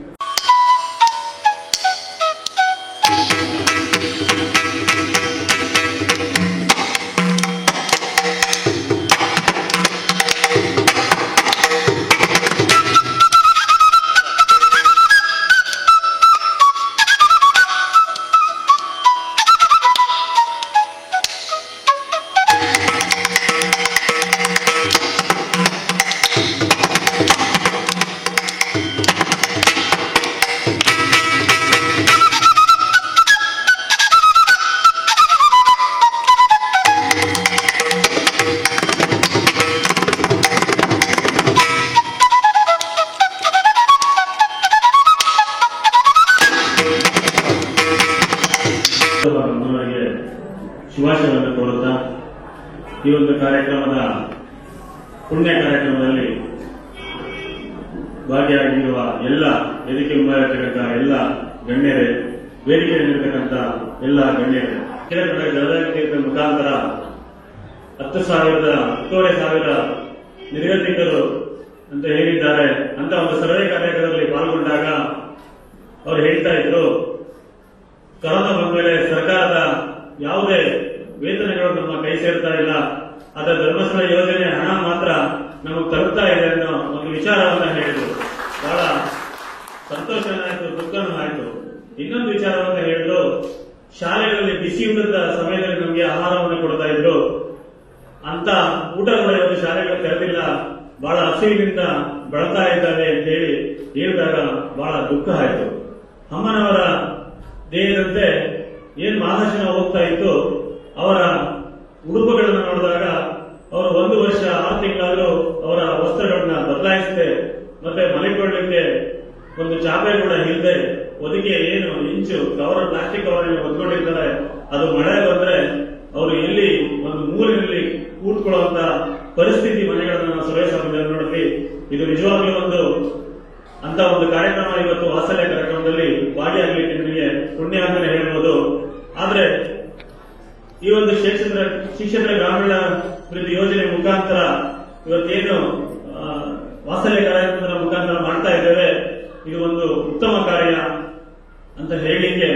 ಶುಭಾಶಯವನ್ನು ಕೋರುತ್ತಾ ಈ ಒಂದು ಕಾರ್ಯಕ್ರಮದ ಪುಣ್ಯ ಕಾರ್ಯಕ್ರಮದಲ್ಲಿ ಭಾಗಿಯಾಗಿರುವ ಎಲ್ಲ ವೇದಿಕೆ ಮುಂಭಾಗಿರತಕ್ಕಂಥ ಎಲ್ಲ ಗಣ್ಯರೇ, ವೇದಿಕೆಯಲ್ಲಿರತಕ್ಕಂಥ ಎಲ್ಲ ಗಣ್ಯರೇ, ಕೆಲವು ಜನರ ಮುಖಾಂತರ 10,000 ನಿರ್ಗತಿಕರು ಅಂತ ಹೇಳಿದ್ದಾರೆ. ಅಂತ ಒಂದು ಸರ್ವೆ ಕಾರ್ಯಕ್ರಮದಲ್ಲಿ ಪಾಲ್ಗೊಂಡಾಗ ಅವರು ಹೇಳ್ತಾ ಇದ್ರು, ಕೊರೋನಾ ಬಂದ ಮೇಲೆ ಸರ್ಕಾರದ ಯಾವುದೇ ವೇತನಗಳು ನಮ್ಮ ಕೈ ಸೇರ್ತಾ ಇಲ್ಲ, ಅದರ ಧರ್ಮಸ್ಥಳ ಯೋಜನೆ ಹಣ ಮಾತ್ರ ನಮಗೆ ತಲುಪ್ತಾ ಇದೆ ಅನ್ನೋ ಒಂದು ವಿಚಾರವನ್ನ ಹೇಳಿದ್ರು. ಬಹಳ ಸಂತೋಷನಾಯ್ತು, ದುಃಖನೂ ಆಯ್ತು. ಇನ್ನೊಂದು ವಿಚಾರವನ್ನ ಹೇಳಿದ್ರು, ಶಾಲೆಗಳಲ್ಲಿ ಬಿಸಿ ಊಟದ ಸಮಯದಲ್ಲಿ ನಮಗೆ ಆಹಾರವನ್ನು ಕೊಡ್ತಾ ಇದ್ರು, ಅಂತ ಊಟ ಕೂಡ ಇವತ್ತು ಶಾಲೆಗಳು ತೆರೆದಿಲ್ಲ, ಬಹಳ ಹಸಿವಿನಿಂದ ಬಳಲ್ತಾ ಇದ್ದಾವೆ ಅಂತ ಹೇಳಿ ಹೇಳಿದಾಗ ಬಹಳ ದುಃಖ ಆಯ್ತು. ಅಮ್ಮನವರ ದೇಹದಂತೆ ಏನ್ ಮಾನಸಿಕ ಹೋಗ್ತಾ ಇತ್ತು, ಅವರ ಉಡುಪುಗಳನ್ನು ನೋಡಿದಾಗ ಅವರು 1 ವರ್ಷ 6 ತಿಂಗಳಾದ್ರೂ ಅವರ ವಸ್ತ್ರಗಳನ್ನ ಬದಲಾಯಿಸದೆ, ಮತ್ತೆ ಮಲಿಕೊಳ್ಳಲಿಕ್ಕೆ ಒಂದು ಚಾಪೆ ಕೂಡ ಇಲ್ಲದೆ, ಒದಗಿ ಏನು ಇಂಚು ಕವರ್ ಪ್ಲಾಸ್ಟಿಕ್ ಕವರ್ ಹೊತ್ಕೊಂಡಿರ್ತಾರೆ. ಅದು ಮಳೆ ಬಂದ್ರೆ ಅವರು ಎಲ್ಲಿ ಒಂದು ಮೂಲೆಯಲ್ಲಿ ಕೂತ್ಕೊಳ್ಳುವಂತ ಪರಿಸ್ಥಿತಿ ಮನೆಗಳನ್ನ ನಾವು ಸರ್ವೆ ಸಮಾಜದಲ್ಲಿ ನೋಡಿದ್ವಿ. ಇದು ನಿಜವಾಗ್ಲೂ ಅಂತ ಒಂದು ಕಾರ್ಯಕ್ರಮ ಇವತ್ತು ವಾತ್ಸಲ್ಯ ಕಾರ್ಯಕ್ರಮದಲ್ಲಿ ಭಾಗಿಯಾಗಲಿಕ್ಕೆ ನಿಮಗೆ ಪುಣ್ಯ ಅಂತಾನೆ ಹೇಳ್ಬೋದು. ಆದ್ರೆ ಈ ಒಂದು ಶಿಕ್ಷಣ ಗ್ರಾಮೀಣ ಅಭಿವೃದ್ಧಿ ಯೋಜನೆ ಮುಖಾಂತರ ಇವತ್ತೇನು ವಾತ್ಸಲ್ಯ ಕಾರ್ಯಕ್ರಮದ ಮುಖಾಂತರ ಮಾಡ್ತಾ ಇದ್ದೇವೆ, ಇದು ಒಂದು ಉತ್ತಮ ಕಾರ್ಯ ಅಂತ ಹೇಳಲಿಕ್ಕೆ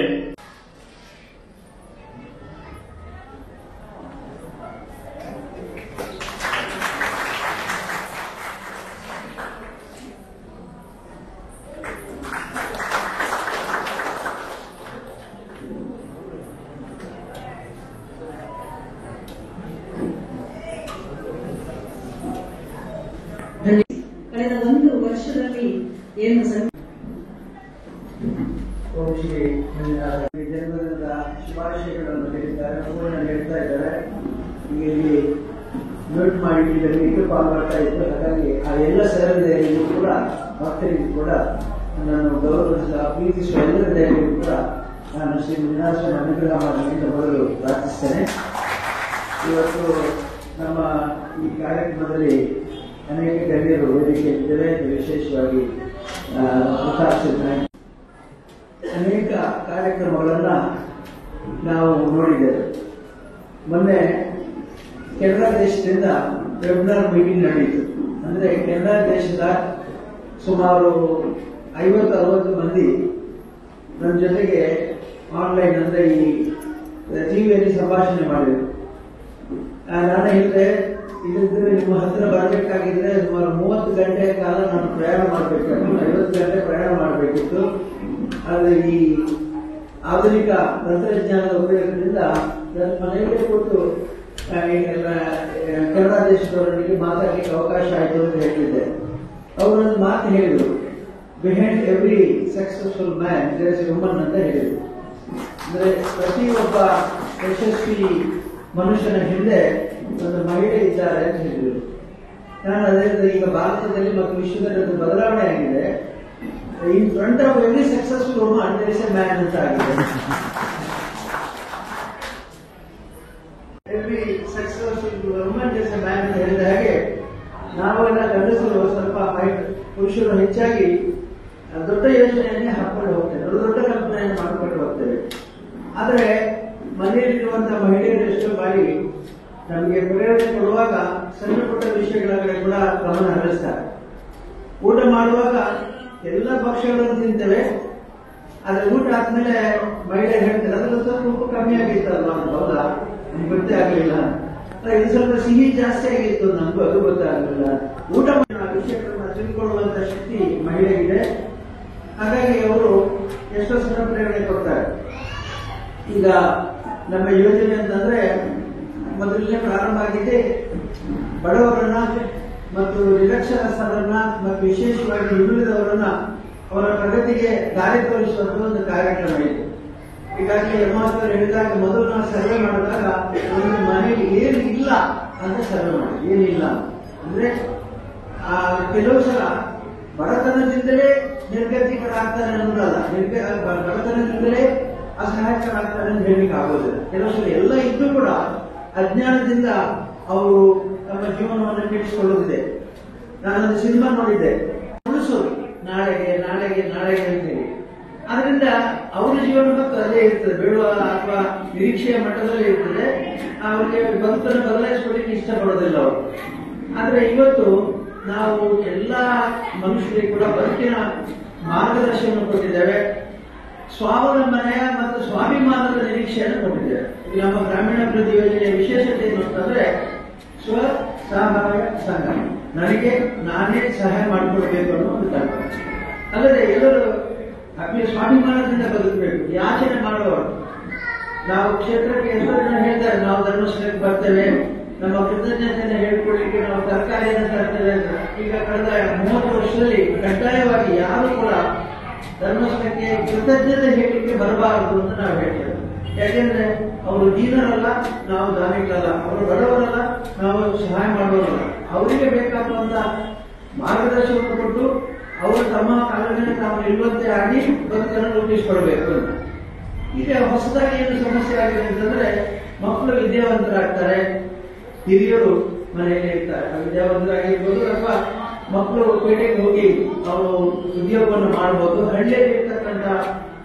ಕಳೆದ 1 ವರ್ಷದಲ್ಲಿ ಏನು ಶ್ರೀ ಜನ್ಮದಿನದ ಶುಭಾಶಯಗಳನ್ನು ಹೇಳಿದ್ದಾರೆ, ಪೂರ್ಣ ಹೇಳ್ತಾ ಇದ್ದಾರೆ. ಇಲ್ಲಿ ಮ್ಯೂಟ್ ಮಾಡಿ ಇದರಲ್ಲಿ ಪಾಲ್ಗೊಳ್ತಾ ಇತ್ತು. ಹಾಗಾಗಿ ಆ ಎಲ್ಲ ಸಹೃದಯರಿಗೂ ಕೂಡ, ಭಕ್ತರಿಗೂ ಕೂಡ ನಾನು ಗೌರವಿಸಿದ ಪ್ರೀತಿಸುವ ಎಲ್ಲ ದಯರಿಗೂ ಕೂಡ ನಾನು ಶ್ರೀ ಮಂಜುನಾಥ ಅನುಗ್ರಹ ಮಾಡಲಿ ಅಂತ ಮೊದಲು ಪ್ರಾರ್ಥಿಸ್ತೇನೆ. ಇವತ್ತು ನಮ್ಮ ಈ ಕಾರ್ಯಕ್ರಮದಲ್ಲಿ ಅನೇಕ ಗಣ್ಯರು ವೇದಿಕೆಯಲ್ಲಿದ್ದಾರೆ. ವಿಶೇಷವಾಗಿ ಅನೇಕ ಕಾರ್ಯಕ್ರಮಗಳನ್ನ ನಾವು ನೋಡಿದ್ದೇವೆ. ಮೊನ್ನೆ ಕೆನಡಾ ದೇಶದಿಂದ ವೆಬಿನಾರ್ ಮೀಟಿಂಗ್ ನಡೆಯಿತು. ಅಂದ್ರೆ ಕೆನಡಾ ದೇಶದ ಸುಮಾರು 50-60 ಮಂದಿ ನನ್ನ ಜೊತೆಗೆ ಆನ್ಲೈನ್ ಅಂದ್ರೆ ಈ ಟಿವಿಯಲ್ಲಿ ಸಂಭಾಷಣೆ ಮಾಡಿದರು. ನಾನು ಹೇಳಿದೆ, ಇಲ್ಲಿದ್ರೆ ನಿಮ್ಮ ಹತ್ರ ಬರಬೇಕಾಗಿದ್ರೆ ಸುಮಾರು 30 ಗಂಟೆ ಕಾಲ ನಾನು ಪ್ರಯಾಣ ಮಾಡಬೇಕಾಗಿತ್ತು, 50 ಗಂಟೆ ಪ್ರಯಾಣ ಮಾಡಬೇಕಿತ್ತು. ಆದರೆ ಈ ಆಧುನಿಕ ತಂತ್ರಜ್ಞಾನದ ಉಪಯೋಗದಿಂದ ನನ್ನ ಮನೆಯಲ್ಲೇ ಕೊಟ್ಟು ಕೆನಡಾ ದೇಶದವರಿಗೆ ಮಾತಾಡಲಿಕ್ಕೆ ಅವಕಾಶ ಆಯಿತು ಅಂತ ಹೇಳಿದ್ದೆ. ಅವರೊಂದು ಮಾತು ಹೇಳಿದರು, behind every successful man there is a woman ಅಂತ ಹೇಳಿದರು. ಅಂದ್ರೆ ಪ್ರತಿಯೊಬ್ಬ ಯಶಸ್ವಿ ಮನುಷ್ಯನ ಹಿಂದೆ ಒಂದು ಮಹಿಳೆ ಇದ್ದಾರೆ ಅಂತ ಹೇಳಿದ್ರು. ನಾನು ಅದರಿಂದ ಈಗ ಭಾರತದಲ್ಲಿ ಮತ್ತು ವಿಶ್ವದಲ್ಲಿ ಒಂದು ಬದಲಾವಣೆ ಆಗಿದೆ. In front of every successful woman there is a man ಅಂತ ಆಗಿದೆ. Every successful woman there is a man ಅಂತ ಹೇಳಿದ ಹಾಗೆ ನಾವೆಲ್ಲ ಗಂಡಸರು ಸ್ವಲ್ಪ ಪುರುಷರು ಹೆಚ್ಚಾಗಿ ದೊಡ್ಡ ಯೋಜನೆಯನ್ನೇ ಹಾಕೊಂಡು ಹೋಗ್ತೇವೆ, ದೊಡ್ಡ ಕಲ್ಪನೆಯನ್ನು ಮಾಡಿಕೊಂಡು ಹೋಗ್ತೇವೆ. ಆದರೆ ಮನೆಯಲ್ಲಿರುವಂತಹ ಮಹಿಳೆಯರು ಎಷ್ಟೋ ಬಾರಿ ನಮಗೆ ಪ್ರೇರಣೆ ಕೊಡುವಾಗ ಸಣ್ಣ ಪುಟ್ಟ ವಿಷಯಗಳ ಕಡೆ ಕೂಡ ಗಮನ ಹರಿಸ್ತಾರೆ. ಊಟ ಮಾಡುವಾಗ ಎಲ್ಲ ಭಕ್ಷ್ಯಗಳನ್ನು ತಿಂತೇವೆ, ಆದ್ರೆ ಊಟ ಆದ್ಮೇಲೆ ಮಹಿಳೆ ಹೇಳ್ತಾರೆ ಅದ್ರಲ್ಲಿ ಸ್ವಲ್ಪ ಉಪ್ಪು ಕಮ್ಮಿ ಆಗಿತ್ತಲ್ವಾ ಅಂತ. ಹೌದಾ, ನಮ್ಗೆ ಗೊತ್ತೇ ಆಗಲಿಲ್ಲ, ಇದು ಸ್ವಲ್ಪ ಸಿಹಿ ಜಾಸ್ತಿ ಆಗಿತ್ತು, ನಮಗೂ ಅದು ಗೊತ್ತಾಗಲಿಲ್ಲ. ಊಟ ವಿಷಯಗಳನ್ನ ತಿಳ್ಕೊಳ್ಳುವಂತ ಶಕ್ತಿ ಮಹಿಳೆಗಿದೆ. ಹಾಗಾಗಿ ಅವರು ಎಷ್ಟೋ ಸಲ ಪ್ರೇರಣೆ ಕೊಡ್ತಾರೆ. ಈಗ ನಮ್ಮ ಯೋಜನೆ ಅಂತಂದ್ರೆ ಮೊದಲನೇ ಪ್ರಾರಂಭ ಆಗಿದೆ ಬಡವರನ್ನ ಮತ್ತು ನಿರಕ್ಷರಸ್ಥರನ್ನ ಮತ್ತು ವಿಶೇಷವಾಗಿ ಹಿಂದುಳಿದವರನ್ನ ಅವರ ಪ್ರಗತಿಗೆ ದಾರಿ ತೋರಿಸುವಂತ ಒಂದು ಕಾರ್ಯಕ್ರಮ ಇದೆ. ಈಗಾಗಲೇ ಹೆಮ್ಮಾಸ್ಕರ್ ಹೇಳಿದಾಗ ಮೊದಲು ನಾವು ಸರ್ವೆ ಮಾಡಿದಾಗ ಒಂದು ಮನೆಯಲ್ಲಿ ಏನು ಇಲ್ಲ ಅಂತ ಸರ್ವೆ ಮಾಡಿ, ಏನಿಲ್ಲ ಅಂದ್ರೆ ಕೆಲವು ಸಲ ಬಡತನದಿಂದಲೇ ನಿರ್ಗತಿಕರಾಗ್ತಾರೆ ಅನ್ನೋದಲ್ಲ, ಬಡತನದಿಂದಲೇ ಅಸಹಾಯಕರಾಗ್ತಾರೆ ಅಂತ ಹೇಳಲಿಕ್ಕೆ ಆಗೋದಿಲ್ಲ. ಕೆಲವು ಸಲ ಎಲ್ಲ ಇದ್ದು ಕೂಡ ಅಜ್ಞಾನದಿಂದ ಅವರು ತಮ್ಮ ಜೀವನವನ್ನು ಕೆಡಿಸಿಕೊಳ್ಳುತ್ತಿದೆ. ನಾನೊಂದು ಸಿನಿಮಾ ನೋಡಿದ್ದೆ, ಉಳಿಸೋದು ನಾಳೆಗೆ ನಾಳೆಗೆ ನಾಳೆಗೆ ಅಂತೇಳಿ. ಆದ್ರಿಂದ ಅವರ ಜೀವನ ಮತ್ತು ಅದೇ ಇರ್ತದೆ, ಬೇಡುವ ಅಥವಾ ನಿರೀಕ್ಷೆಯ ಮಟ್ಟದಲ್ಲಿ ಇರ್ತದೆ. ಅವರಿಗೆ ಬದುಕನ್ನು ಬದಲಾಯಿಸಿಕೊಳ್ಳಿಕ್ಕೆ ಇಷ್ಟಪಡೋದಿಲ್ಲ ಅವರು. ಆದ್ರೆ ಇವತ್ತು ನಾವು ಎಲ್ಲಾ ಮನುಷ್ಯರಿಗೆ ಕೂಡ ಬದುಕಿನ ಮಾರ್ಗದರ್ಶನ ಕೊಟ್ಟಿದ್ದೇವೆ, ಸ್ವಾವಲಂಬನೆಯ ಮತ್ತು ಸ್ವಾಭಿಮಾನದ ನಿರೀಕ್ಷೆಯನ್ನು ಕೊಟ್ಟಿದ್ದೇವೆ. ಇದು ನಮ್ಮ ಗ್ರಾಮೀಣಾಭಿವೃದ್ಧಿ ಯೋಜನೆಯ ವಿಶೇಷತೆ ಏನು ಅಂತಂದ್ರೆ ಸ್ವ ಸಹಾಯ ಸಂಘ, ನನಗೆ ನಾನೇ ಸಹಾಯ ಮಾಡಿಕೊಡ್ಬೇಕು ಅನ್ನೋ ಒಂದು ಕಲ್ಪನೆ. ಅಲ್ಲದೆ ಎಲ್ಲರೂ ಸ್ವಾಭಿಮಾನದಿಂದ ಬದುಕಬೇಕು, ಯಾಚನೆ ಮಾಡುವವರು. ನಾವು ಕ್ಷೇತ್ರಕ್ಕೆ ಎಷ್ಟೋ ಜನ ಹೇಳ್ತಾರೆ ನಾವು ಧರ್ಮಸ್ಥಳಕ್ಕೆ ಬರ್ತೇವೆ, ನಮ್ಮ ಕೃತಜ್ಞತೆಯನ್ನು ಹೇಳ್ಕೊಳ್ಳಿಕ್ಕೆ ನಾವು ತರಕಾರಿಯನ್ನು ತರ್ತೇವೆ ಅಂತ. ಈಗ ಕಳೆದ 30 ವರ್ಷದಲ್ಲಿ ಕಡ್ಡಾಯವಾಗಿ ಯಾರು ಕೂಡ ಧರ್ಮಸ್ಥಳಕ್ಕೆ ಕೃತಜ್ಞತೆ ಹೇಳಲಿಕ್ಕೆ ಬರಬಾರದು ಅಂತ ನಾವು ಹೇಳ್ತೇವೆ. ಯಾಕೆಂದ್ರೆ ಅವರು ದೀನರಲ್ಲ, ನಾವು ದಾನಿಗಳಲ್ಲ, ಅವರು ಬಡವರಲ್ಲ, ನಾವು ಸಹಾಯ ಮಾಡುವವರಲ್ಲ. ಅವರಿಗೆ ಬೇಕಾಗುವಂತ ಮಾರ್ಗದರ್ಶನವನ್ನು ಕೊಟ್ಟು ಅವರು ತಮ್ಮ ಕಾಲ ಮೇಲೆ ತಾವು ನಿಲ್ಲುವಂತೆ ಆಗಿ ಬದುಕನ್ನು ರೂಪಿಸಿಕೊಳ್ಬೇಕು ಅಂತ. ಈಗ ಹೊಸದಾಗಿ ಏನು ಸಮಸ್ಯೆ ಆಗಿದೆ ಅಂತಂದ್ರೆ ಮಕ್ಕಳು ವಿದ್ಯಾವಂತರಾಗ್ತಾರೆ, ಹಿರಿಯರು ಮನೆಯಲ್ಲಿ ಇರ್ತಾರೆ, ವಿದ್ಯಾವಂತರಾಗಿರ್ಬೋದು ಅಥವಾ ಮಕ್ಕಳು ಪೇಟೆಗೆ ಹೋಗಿ ಅವರು ಉದ್ಯೋಗವನ್ನು ಮಾಡಬಹುದು. ಹಳ್ಳಿಯಲ್ಲಿ ಇರ್ತಕ್ಕಂಥ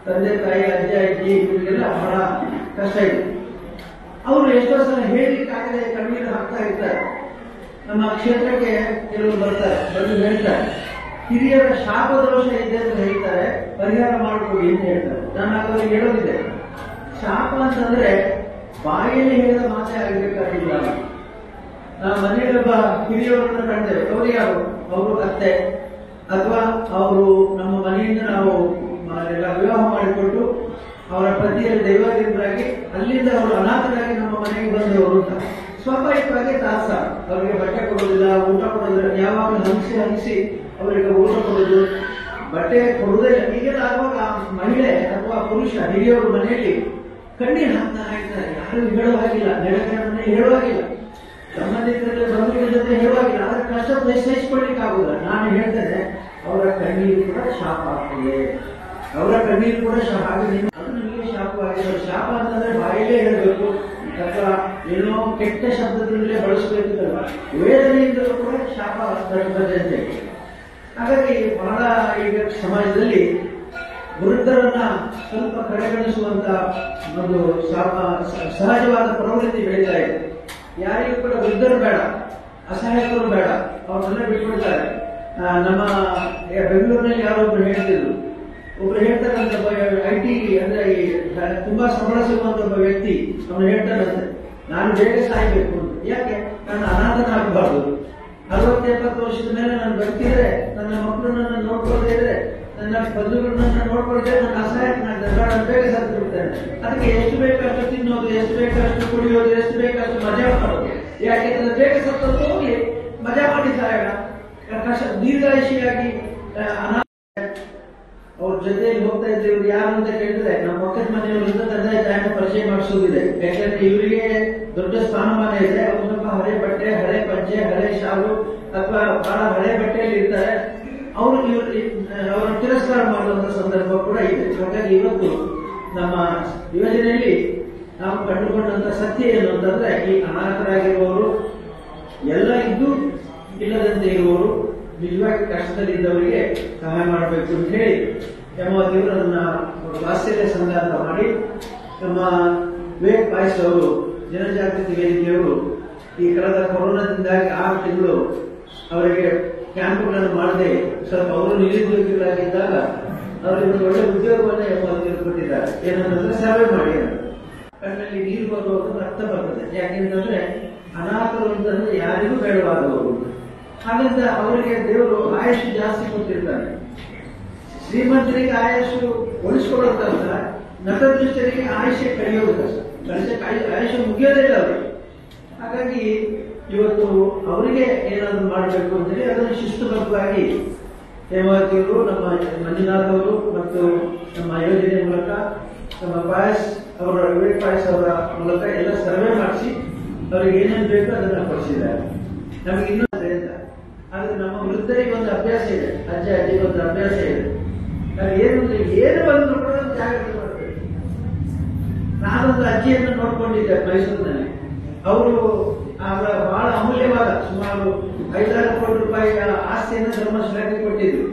ತಂದೆ ತಾಯಿ ಅಜ್ಜ ಅಜ್ಜಿ ಇವರಿಗೆಲ್ಲ ಬಹಳ ಕಷ್ಟ ಇದೆ. ಅವರು ಎಷ್ಟೋ ಸಲ ಹೇಳಿಕ್ಕಾಗದೆ ಕಣ್ಣೀರು ಹಾಕ್ತಾ ಇರ್ತಾರೆ. ನಮ್ಮ ಕ್ಷೇತ್ರಕ್ಕೆ ಕೆಲವರು ಬರ್ತಾರೆ, ಬಂದು ಹೇಳ್ತಾರೆ ಹಿರಿಯರ ಶಾಪದೋಷ ಇದೆ ಅಂತ ಹೇಳ್ತಾರೆ, ಪರಿಹಾರ ಮಾಡಿಕೊಡಿ ಅಂತ ಹೇಳ್ತಾರೆ. ನಾನು ಅವರಿಗೆ ಹೇಳೋದಿದೆ, ಶಾಪ ಅಂತಂದ್ರೆ ಬಾಯಲ್ಲಿ ಹೇಳಿದ ಮಾತೇ ಆಗಬೇಕಾಗಿಲ್ಲ. ನಾವು ಮನೆಯಲ್ಲೊಬ್ಬ ಹಿರಿಯವರನ್ನ ಕಾಣ್ತೇವೆ, ಅವರು ಯಾರು, ಅವರು ಅತ್ತೆ ಅಥವಾ ಅವರು ನಮ್ಮ ಮನೆಯಿಂದ ನಾವು ಎಲ್ಲ ವಿವಾಹ ಮಾಡಿಕೊಟ್ಟು ಅವರ ಪತಿಯಲ್ಲಿ ದೈವಾಧೀನರಾಗಿ ಅಲ್ಲಿಂದ ಅವರು ಅನಾಥರಾಗಿ ನಮ್ಮ ಮನೆಗೆ ಬಂದವರು ಅಂತ ಸ್ವಾಭಾವಿಕವಾಗಿ ತಾತ್ಸ ಅವರಿಗೆ ಬಟ್ಟೆ ಕೊಡೋದಿಲ್ಲ, ಊಟ ಕೊಡೋದಿಲ್ಲ, ಯಾವಾಗ ಹಂಸಿ ಅವರಿಗೆ ಊಟ ಕೊಡೋದು, ಬಟ್ಟೆ ಕೊಡುವುದೇ ಇಲ್ಲ. ಈಗೆಲ್ಲ ಆಗುವಾಗ ಮಹಿಳೆ ಅಥವಾ ಪುರುಷ ಹಿರಿಯವರು ಮನೆಯಲ್ಲಿ ಕಣ್ಣೀರು ಹಾಕ್ತಾ ಇರ್ತಾರೆ. ಯಾರು ಹೇಳುವಾಗಿಲ್ಲ, ನೆರೆಕರನ್ನೇ ಹೇಳುವಾಗಿಲ್ಲ, ಸಂಬಂಧಿಕರಲ್ಲಿ ಬಂಧುಗಳ ಜೊತೆ ಹೇಳುವಾಗಿಲ್ಲ. ಆದ್ರೆ ಕಷ್ಟ ಸಹಿಸಿಕೊಳ್ಳಿಕ್ಕೆ ಆಗುದಿಲ್ಲ. ನಾನು ಹೇಳ್ತೇನೆ, ಅವರ ಕಣ್ಣೀರು ಕೂಡ ಶಾಪ ಆಗ್ತದೆ, ಅವರ ಕಣ್ಣೀರು ಕೂಡ ಶಾಪ ಆಗಿದೆ. ಅದು ನಿಮಗೆ ಶಾಪವಾಗಿದೆ. ಶಾಪ ಅಂತಂದ್ರೆ ಬಾಯಿಲೇ ಹೇಳಬೇಕು ಅಥವಾ ಏನೋ ಕೆಟ್ಟ ಶಬ್ದದಿಂದಲೇ ಬಳಸಬೇಕು, ವೇದನೆಯಿಂದಲೂ ಕೂಡ ಶಾಪ ಬರ್ತದೆ. ಹಾಗಾಗಿ ಬಹಳ ಈಗ ಸಮಾಜದಲ್ಲಿ ವೃದ್ಧರನ್ನ ಸ್ವಲ್ಪ ಕಡೆಗಣಿಸುವಂತ ಒಂದು ಸಹಜವಾದ ಪ್ರವೃತ್ತಿ ಬೆಳೀತಾ ಇದೆ. ಯಾರಿಗೂ ಕೂಡ ವೃದ್ಧರು ಬೇಡ, ಅಸಹಾಯಕರು ಬೇಡ, ಅವ್ರನ್ನೆಲ್ಲ ಬಿಟ್ಬಿಡ್ತಾರೆ. ನಮ್ಮ ಬೆಂಗಳೂರಿನಲ್ಲಿ ಯಾರೊಬ್ರು ಹೇಳ್ತಿದ್ರು, ಒಬ್ರು ಹೇಳ್ತಾರಂತ IT ಅಂದ್ರೆ ತುಂಬಾ ಸಂಬಳ ಸಿಗುವಂತ ಒಬ್ಬ ವ್ಯಕ್ತಿ ಅವನು ಹೇಳ್ತಾರಂತೆ, ನಾನು ಬೇಗ ಸಾಯ್ಬೇಕು ಅಂತ. ಯಾಕೆ? ನಾನು ಅನಾಥನಾಗಬಾರ್ದು. 60-70 ವರ್ಷದ ಮೇಲೆ ನಾನು ಬದುಕಿದ್ರೆ, ನನ್ನ ಮಕ್ಕಳು ನನ್ನ ನೋಡ್ಕೊಳ್ದೇ ಇದ್ರೆ, ನನ್ನ ಬಂಧುಗಳನ್ನ ನೋಡ್ಕೊಳ್ದೆ, ನನ್ನ ಅಸಹಾಯಕನಾಗ್ತದೆ, ಬೇಗ ಸತ್ತು ಬಿಡ್ತೇನೆ. ಅದಕ್ಕೆ ಎಷ್ಟು ಬೇಕಷ್ಟು ತಿನ್ನೋದು, ಎಷ್ಟು ಬೇಕಷ್ಟು ಕುಡಿಯೋದು, ಎಷ್ಟು ಬೇಕಷ್ಟು ಮಜಾ ಮಾಡೋದು. ಯಾಕೆಂದ್ರೆ ಬೇಗ ಸತ್ತೋದು ಹೋಗ್ಲಿ, ಮಜಾ ಮಾಡಿ ಸಾಯೋಣ. ದೀರ್ಘಾಯುಷಿಯಾಗಿ ಅವ್ರ ಜೊತೆಯಲ್ಲಿ ಹೋಗ್ತಾ ಇದ್ರೆ ಇವ್ರು ಯಾರು ಅಂತ ಕೇಳಿದ್ರೆ ನಮ್ಮ ಪಕ್ಕದ ಮನೆಯವರಿಂದ ತಂದೆ ತಾಯಿನ ಪರಿಚಯ ಮಾಡಿಸೋದಿದೆ. ಯಾಕಂದ್ರೆ ಇವರಿಗೆ ದೊಡ್ಡ ಸ್ಥಾನಮಾನ ಇದೆ. ಅವ್ರು ಸ್ವಲ್ಪ ಹಳೆ ಬಟ್ಟೆ, ಹಳೆ ಪಂಚೆ, ಹಳೆ ಶಾಲು ಅಥವಾ ಬಹಳ ಹಳೆ ಬಟ್ಟೆಯಲ್ಲಿ ಇರ್ತಾರೆ. ಅವರು ಅವರನ್ನು ತಿರಸ್ಕಾರ ಮಾಡುವಂತ ಸಂದರ್ಭ ಕೂಡ ಇದೆ. ಹಾಗಾಗಿ ಇವತ್ತು ನಮ್ಮ ಯೋಜನೆಯಲ್ಲಿ ನಾವು ಕಂಡುಕೊಂಡಂತ ಸತ್ಯ ಏನು ಅಂತಂದ್ರೆ, ಈ ಅನಾಥರಾಗಿರುವವರು ಎಲ್ಲ ಇದ್ದು ಇಲ್ಲದಂತೆ ಇರುವವರು, ನಿಜವಾಗಿ ಕಷ್ಟದಲ್ಲಿದ್ದವರಿಗೆ ಸಹಾಯ ಮಾಡಬೇಕು ಅಂತ ಹೇಳಿ ಹೇಮಾವತಿಯವರು ಅದನ್ನ ವಾತ್ಸಲ್ಯ ಸಂಘ ಅಂತ ಮಾಡಿ, ನಮ್ಮ ವಿವೇಕ್ ಪಾಯ್ಸ್ ಅವರು ಜನಜಾಗೃತಿ ವೇದಿಕೆಯವರು ಈ ಕಳೆದ ಕೊರೋನಾದಿಂದಾಗಿ 6 ತಿಂಗಳು ಅವರಿಗೆ ಕ್ಯಾಂಪ್ಗಳನ್ನು ಮಾಡದೆ ಸ್ವಲ್ಪ ಅವರು ನಿರುದ್ಯೋಗಿಗಳಾಗಿದ್ದಾಗ ಅವರಿಗೆ ಒಂದು ಒಳ್ಳೆ ಉದ್ಯೋಗವನ್ನ ಹೇಮಾವತಿಯವರು ಕೊಟ್ಟಿದ್ದಾರೆ. ಏನಂತಂದ್ರೆ ಸರ್ವೆ ಮಾಡಿ, ಕಣ್ಣಲ್ಲಿ ನೀರು ಬರುವುದು ಅರ್ಥ ಬರ್ತದೆ. ಯಾಕೆಂತಂದ್ರೆ ಅನಾಥರು ಅಂತಂದ್ರೆ ಯಾರಿಗೂ ಬೇಡವಾದವರು. ಹಾಗಂತ ಅವರಿಗೆ ದೇವರು ಆಯುಷ್ ಜಾಸ್ತಿ ಕೊಟ್ಟಿರ್ತಾರೆ. ಶ್ರೀಮಂತರಿಗೆ ಆಯುಷ್ ಉಳಿಸ್ಕೊಳ್ಳೋದಲ್ಲ, ನಟದೃಷ್ಟರಿಗೆ ಆಯುಷ್ಯ ಕಳೆಯೋದು, ಆಯುಷ್ಯ ಮುಗಿಯೋದೇ ಇಲ್ಲ ಅವರಿಗೆ. ಹಾಗಾಗಿ ಇವತ್ತು ಅವರಿಗೆ ಏನಾದ್ರು ಮಾಡಬೇಕು ಅಂತೇಳಿ ಅದನ್ನು ಶಿಸ್ತುಬದ್ಧವಾಗಿ ಹೇಮಾವತಿಯವರು, ನಮ್ಮ ಮಂಜುನಾಥ್ ಅವರು ಮತ್ತು ನಮ್ಮ ಯೋಜನೆ ಮೂಲಕ ನಮ್ಮ ಪಾಯಸ್ ಅವರ ವಿವೇಕ್ ಪಾಯಸ್ ಅವರ ಮೂಲಕ ಎಲ್ಲ ಸರ್ವೆ ಮಾಡಿಸಿ ಅವರಿಗೆ ಏನೇನು ಬೇಕು ಅದನ್ನ ಕೊಡಿಸಿದ್ದಾರೆ. ನಮಗೆ ಇನ್ನೂ ಆದ್ರೆ ನಮ್ಮ ವೃದ್ಧರಿಗೆ ಒಂದು ಅಭ್ಯಾಸ ಇದೆ, ಅಜ್ಜ ಅಜ್ಜಿಗೆ ಒಂದು ಅಭ್ಯಾಸ ಇದೆ. ಏನು ಬಂದ್ರು ಕೂಡ ಜಾಗ್ರತೆ ಮಾಡಬೇಕು. ನಾನೊಂದು ಅಜ್ಜಿಯನ್ನು ನೋಡ್ಕೊಂಡಿದ್ದೆ ಮೈಸೂರಿನಲ್ಲಿ. ಅವರು ಅವರ ಬಹಳ ಅಮೂಲ್ಯವಾದ ಸುಮಾರು 5-6 ಕೋಟಿ ರೂಪಾಯಿಯ ಆಸ್ತಿಯನ್ನು ಧರ್ಮಸ್ಥಳಕ್ಕೆ ಕೊಟ್ಟಿದ್ರು.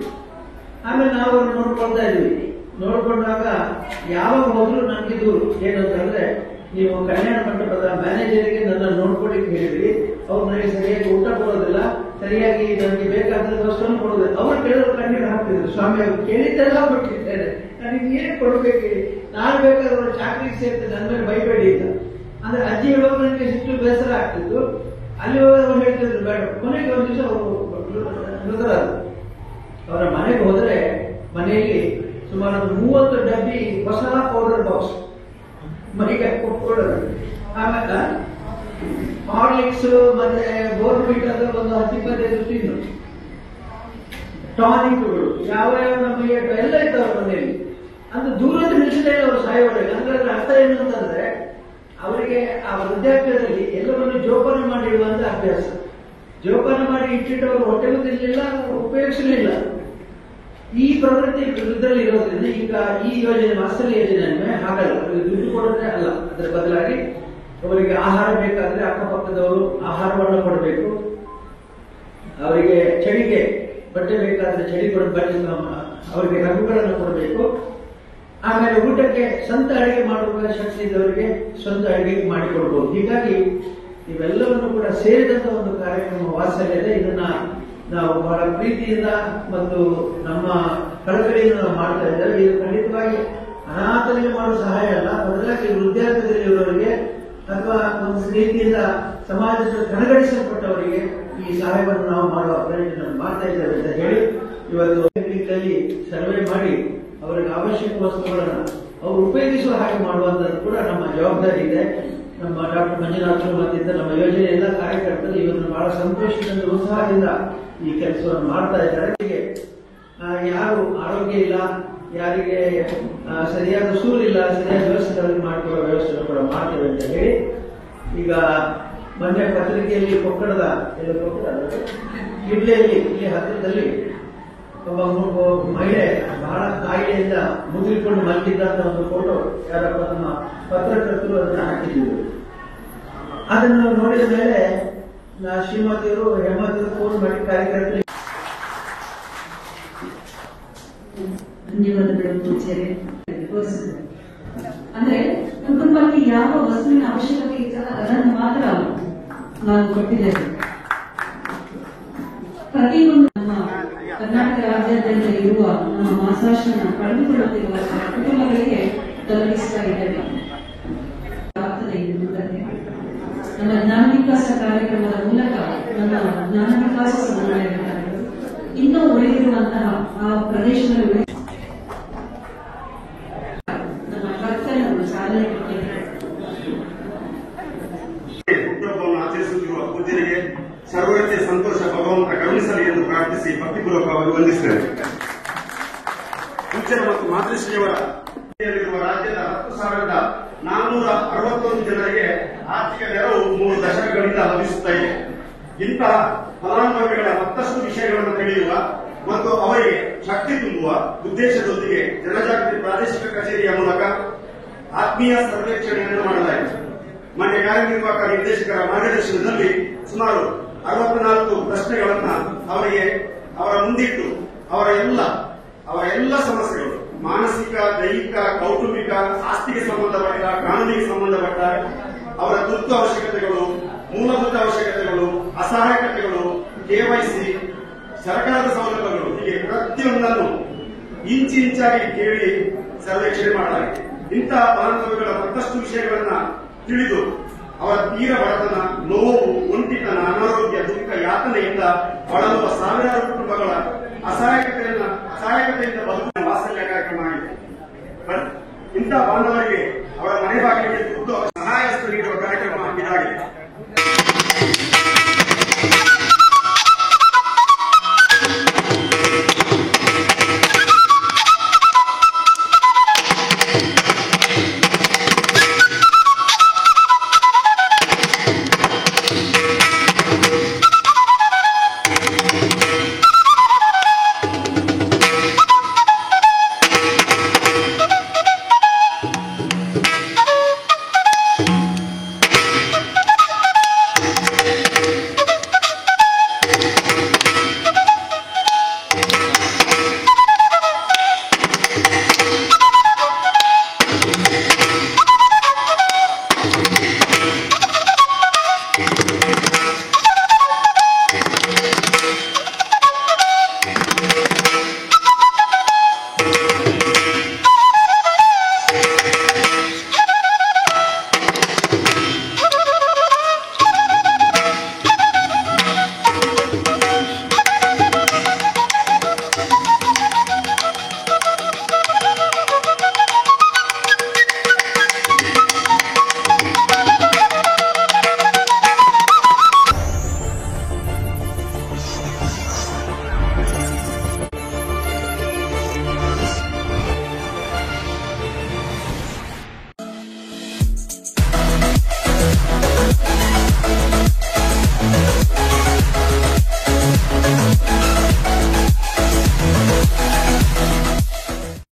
ಆಮೇಲೆ ನಾವು ಅವ್ರನ್ನ ನೋಡ್ಕೊಳ್ತಾ ಇದ್ವಿ. ನೋಡ್ಕೊಂಡಾಗ ಯಾವಾಗ ಹೋದ್ರು ನಮ್ಗೆ ದೂರು ಏನಂತಂದ್ರೆ, ನೀವು ಕಲ್ಯಾಣ ಮಂಟಪದ ಮ್ಯಾನೇಜರಿಗೆ ನನ್ನ ನೋಡ್ಕೊಳ್ಳಿಕ್ಕೆ ಹೇಳಿದ್ರಿ, ಅವ್ರು ನನಗೆ ಸರಿಯಾಗಿ ಊಟ ಕೊಡೋದಿಲ್ಲ, ಸರಿಯಾಗಿ ನನಗೆ ಬೇಕಾದ ವಸ್ತುವನ್ನು ಕೊಡೋದಿಲ್ಲ. ಅವ್ರು ಕೇಳೋರು ಕಣ್ಣೀರು ಹಾಕ್ತಿದ್ರು, ಸ್ವಾಮಿ ಅವ್ರು ಕೇಳಿದ್ದೆಲ್ಲ ಕೊಟ್ಟಿದ್ದಾರೆ, ನನಗೆ ಏನ್ ಕೊಡ್ಬೇಕು ಹೇಳಿ, ನಾನು ಬೇಕಾದ್ರೆ ಚಾಕ್ರಿಗೆ ಸೇರ್ತೇನೆ, ನನ್ನ ಮೇಲೆ ಬೈಬೇಡಿ ಇಲ್ಲ ಅಂದ್ರೆ ಅಜ್ಜಿ ಹೇಳುವಾಗ ನನಗೆ ಸಿಟ್ಟು ಬೇಸರ ಆಗ್ತಿತ್ತು. ಅಲ್ಲಿ ಹೋಗಿ ಅವ್ರು ಹೇಳ್ತಿದ್ರು ಬೇಡ. ಕೊನೆಗೆ ಒಂದು ದಿವಸ ಅವರು ಮೃತರಾದ್ರು. ಅವರ ಮನೆಗೆ ಹೋದ್ರೆ ಮನೆಯಲ್ಲಿ ಸುಮಾರು 30 ಡಬ್ಬಿ ಹೊಸ ಪೌಡರ್ ಬಾಕ್ಸ್ ಮನೆಗೆ ಕೊಟ್ಕೊಳ್ಳೋದು. ಆಮೇಲೆ ಹಾರ್ಲಿಕ್ಸ್ ಮತ್ತೆ ಬೋರ್ನ್ವಿಟಾ ಒಂದು 10-25 ತಿನ್ನು, ಟಾನಿಕ್ಗಳು ಯಾವ ನಮಗೆ ಎಲ್ಲ ಇದ್ದಾವೆ ಮನೆಯಲ್ಲಿ. ಅಂದ್ರೆ ದೂರದ ನಿಲ್ಲಿಸಲೇ ಅವರು ಸಾಯೋವರೆಗೆ. ಅಂದ್ರೆ ಅರ್ಥ ಏನು ಅಂತಂದ್ರೆ, ಅವರಿಗೆ ಆ ವೃದ್ಧಾಪ್ಯದಲ್ಲಿ ಎಲ್ಲವನ್ನು ಜೋಪಾನ ಮಾಡಿಡುವಂತ ಅಭ್ಯಾಸ. ಜೋಪಾನ ಮಾಡಿ ಇಟ್ಟಿಟ್ಟವರು ಹೊಟ್ಟೆಗೂ ತಿನ್ನಲಿಲ್ಲ, ಉಪಯೋಗಿಸಲಿಲ್ಲ. ಈ ಪ್ರವೃತ್ತಿ ವೃದ್ಧರಲ್ಲಿ ಇರೋದ್ರಿಂದ ಈಗ ಈ ಯೋಜನೆ ವಾತ್ಸಲ್ಯ ಯೋಜನೆ ಹಾಗಲ್ಲ, ದುಡ್ಡು ಕೊಡೋದೇ ಅಲ್ಲ, ಅದರ ಬದಲಾಗಿ ಅವರಿಗೆ ಆಹಾರ ಬೇಕಾದ್ರೆ ಅಕ್ಕಪಕ್ಕದವರು ಆಹಾರವನ್ನು ಕೊಡಬೇಕು, ಅವರಿಗೆ ಚಳಿಗೆ ಬಟ್ಟೆ ಬೇಕಾದ್ರೆ ಚಳಿ ಅವರಿಗೆ ರಘುಗಳನ್ನು ಕೊಡಬೇಕು. ಆಮೇಲೆ ಊಟಕ್ಕೆ ಸ್ವಂತ ಅಡಿಗೆ ಮಾಡುವ ಶಕ್ತಿ ಇದ್ದವರಿಗೆ ಸ್ವಂತ ಅಡಿಗೆ ಮಾಡಿಕೊಡ್ಬೋದು. ಹೀಗಾಗಿ ಇವೆಲ್ಲವನ್ನು ಕೂಡ ಸೇರಿದಂತ ಒಂದು ಕಾರ್ಯಕ್ರಮ ವಾತ್ಸಲ್ಯ ಇದೆ. ಇದನ್ನ ನಾವು ಬಹಳ ಪ್ರೀತಿಯಿಂದ ಮತ್ತು ನಮ್ಮ ಕಳಕಳಿಯಿಂದ ನಾವು ಮಾಡ್ತಾ ಇದ್ದೇವೆ. ಇದು ಖಂಡಿತವಾಗಿ ಅನಾಥರಿಗೆ ಮಾಡುವ ಸಹಾಯ ಅಲ್ಲ, ಬದಲಾಗಿ ವೃದ್ಧಾಪ್ಯದಲ್ಲಿರುವವರಿಗೆ ಅಥವಾ ಒಂದು ರೀತಿಯಿಂದ ಸಮಾಜದ ಕಣಗಣಿಸಲ್ಪಟ್ಟವರಿಗೆ ಈ ಸಹಾಯವನ್ನು ನಾವು ಮಾಡುವ ಪ್ರಯತ್ನ ಮಾಡ್ತಾ ಇದ್ದೇವೆ ಅಂತ ಹೇಳಿ, ಇವತ್ತು ರೀತಿಯಲ್ಲಿ ಸರ್ವೆ ಮಾಡಿ ಅವರಿಗೆ ಅವಶ್ಯಕ ವಸ್ತುಗಳನ್ನು ಅವರು ಉಪಯೋಗಿಸುವ ಹಾಗೆ ಮಾಡುವಂತದ್ದು ಕೂಡ ನಮ್ಮ ಜವಾಬ್ದಾರಿ ಇದೆ. ನಮ್ಮ ಡಾಕ್ಟರ್ ಮಂಜುನಾಥ್ ಮತ್ತಿದ್ದ ನಮ್ಮ ಯೋಜನೆ ಎಲ್ಲ ಕಾರ್ಯಕರ್ತರು ಇವತ್ತು ಬಹಳ ಸಂತೋಷದಿಂದ ಉತ್ಸಾಹದಿಂದ ಈ ಕೆಲಸವನ್ನು ಮಾಡ್ತಾ ಇದ್ದಾರೆ. ಯಾರು ಆರೋಗ್ಯ ಇಲ್ಲ, ಯಾರಿಗೆ ಸರಿಯಾದ ಸೂರಿಲ್ಲ, ಸರಿಯಾದ ವ್ಯವಸ್ಥೆಗಳನ್ನು ಮಾಡಿಕೊಳ್ಳುವ ವ್ಯವಸ್ಥೆ ಕೂಡ ಮಾಡ್ತೇವೆ ಅಂತ ಹೇಳಿ, ಈಗ ಮೊನ್ನೆ ಪತ್ರಿಕೆಯಲ್ಲಿ ಕೊಕ್ಕಡದ ಇಡ್ಲೆಯಲ್ಲಿ ಇಲ್ಲಿ ಹತ್ತಿರದಲ್ಲಿ ಒಬ್ಬ ಮಹಿಳೆ ಬಹಳ ಕಾಯಿಲೆಯಿಂದ ಮುಗಿದುಕೊಂಡು ಮಲಗಿದ್ದಂತ ಒಂದು ಫೋಟೋ ಯಾರಪ್ಪ ನಮ್ಮ ಪತ್ರಕರ್ತರು ಅದನ್ನು ಹಾಕಿದ್ರು. ಅದನ್ನು ನೋಡಿದ ಮೇಲೆ ಶ್ರೀಮತಿಯವರು ಹೇಮಾವತಿಯವರು ಫೋನ್ ಮಾಡಿ ಕಾರ್ಯಕರ್ತರು ಧನ್ಯವಾದಗಳು ಪೂಜ್ಯರೇ. ಅಂದ್ರೆ ಕುಟುಂಬಕ್ಕೆ ಯಾವ ವಸ್ತುವಿನ ಅವಶ್ಯಕತೆ ಇರ್ತದೆ ಅದನ್ನು ಮಾತ್ರ ನಾನು ಕೊಟ್ಟಿದ್ದೇನೆ. ಪ್ರತಿಯೊಂದು ನಮ್ಮ ಕರ್ನಾಟಕ ರಾಜ್ಯಾದ್ಯಂತ ಇರುವ ನಮ್ಮ ಮಾಸಾಶನ ಕಳೆದುಕೊಳ್ಳುತ್ತಿರುವ ಕುಟುಂಬಗಳಿಗೆ ತಲುಪಿಸ್ತಾ ಇದ್ದೇವೆ. ನಮ್ಮ ಜ್ಞಾನ ವಿಕಾಸ ಕಾರ್ಯಕ್ರಮದ ಮೂಲಕ ನಮ್ಮ ಜ್ಞಾನ ವಿಕಾಸ ಸಮುದಾಯಗಳು ಇನ್ನೂ ಉಳಿದಿರುವಂತಹ ಆ ಪ್ರದೇಶದಲ್ಲಿ ನಮ್ಮ ಕರ್ತವ್ಯವನ್ನು ಸಾಧನೆ ಕೊಟ್ಟಿದ್ದಾರೆ. ಹುಟ್ಟುಹಬ್ಬವನ್ನು ಆಚರಿಸುತ್ತಿರುವ ಪೂಜ್ಯರಿಗೆ ಸರ್ವರೀತಿಯ ಸಂತೋಷ ಭಗವಂತ ಕರುಣಿಸಲಿ ಎಂದು ಪ್ರಾರ್ಥಿಸಿ ಭಕ್ತಿಪೂರ್ವಕವಾಗಿ ವಂದಿಸುತ್ತೇನೆ. ಪೂಜ್ಯರ ಮತ್ತು ಮಾತೃಶ್ರೀಯವರ ರಾಜ್ಯದ 10,461 ಜನರಿಗೆ ಆರ್ಥಿಕ ನೆರವು 3 ದಶಕಗಳಿಂದ ಲಭಿಸುತ್ತಾ ಇದೆ. ಇಂತಹ ಫಲಾನುಭವಿಗಳ ಮತ್ತಷ್ಟು ವಿಷಯಗಳನ್ನು ತಿಳಿಯುವ ಮತ್ತು ಅವರಿಗೆ ಶಕ್ತಿ ತುಂಬುವ ಉದ್ದೇಶದೊಂದಿಗೆ ಜನಜಾಗೃತಿ ಪ್ರಾದೇಶಿಕ ಕಚೇರಿಯ ಮೂಲಕ ಆತ್ಮೀಯ ಸರ್ವೇಕ್ಷಣೆಯನ್ನು ಮಾಡಲಾಯಿತು. ಮಾನ್ಯ ಕಾರ್ಯನಿರ್ವಾಹಕ ನಿರ್ದೇಶಕರ ಮಾರ್ಗದರ್ಶನದಲ್ಲಿ ಸುಮಾರು 64 ಪ್ರಶ್ನೆಗಳನ್ನ ಅವರ ಮುಂದಿಟ್ಟು ಅವರ ಎಲ್ಲ ಸಮಸ್ಯೆಗಳು ಮಾನಸಿಕ, ದೈಹಿಕ, ಕೌಟುಂಬಿಕ, ಆಸ್ತಿಗೆ ಸಂಬಂಧಪಟ್ಟ, ಕಾನೂನಿಗೆ ಸಂಬಂಧಪಟ್ಟ ಅವರ ತುರ್ತು ಅವಶ್ಯಕತೆಗಳು, ಮೂಲಭೂತ ಅವಶ್ಯಕತೆಗಳು, ಅಸಹಾಯಕತೆಗಳು, ಕೆವೈಸಿ, ಸರ್ಕಾರದ ಸೌಲಭ್ಯಗಳು ಹೀಗೆ ಪ್ರತಿಯೊಂದನ್ನು ಇಂಚಿಂಚಾಗಿ ಕೇಳಿ ಸರ್ವೇಕ್ಷಣೆ ಮಾಡಲಾಗಿದೆ. ಇಂತಹ ಫಲಾನುಭವಿಗಳ ಮತ್ತಷ್ಟು ವಿಷಯಗಳನ್ನ ತಿಳಿದು ಅವರ ತೀರ ಬಡತನ, ನೋವು, ಒಂಟಿತನ, ಅನಾರೋಗ್ಯ, ದುಃಖ, ಯಾತನೆಯಿಂದ ಬಳಲುವ ಸಾವಿರಾರು ಕುಟುಂಬಗಳ ಸಹಾಯಕತೆಯಿಂದ ಬದುಕಿನ ವಾತ್ಸಲ್ಯ ಕಾರ್ಯಕ್ರಮ ಆಗಿದೆ. ಇಂತಹ ಬಾಂಧವರಿಗೆ ಅವರ ಮನೆ ಬಾಗಿಲಿಗೆ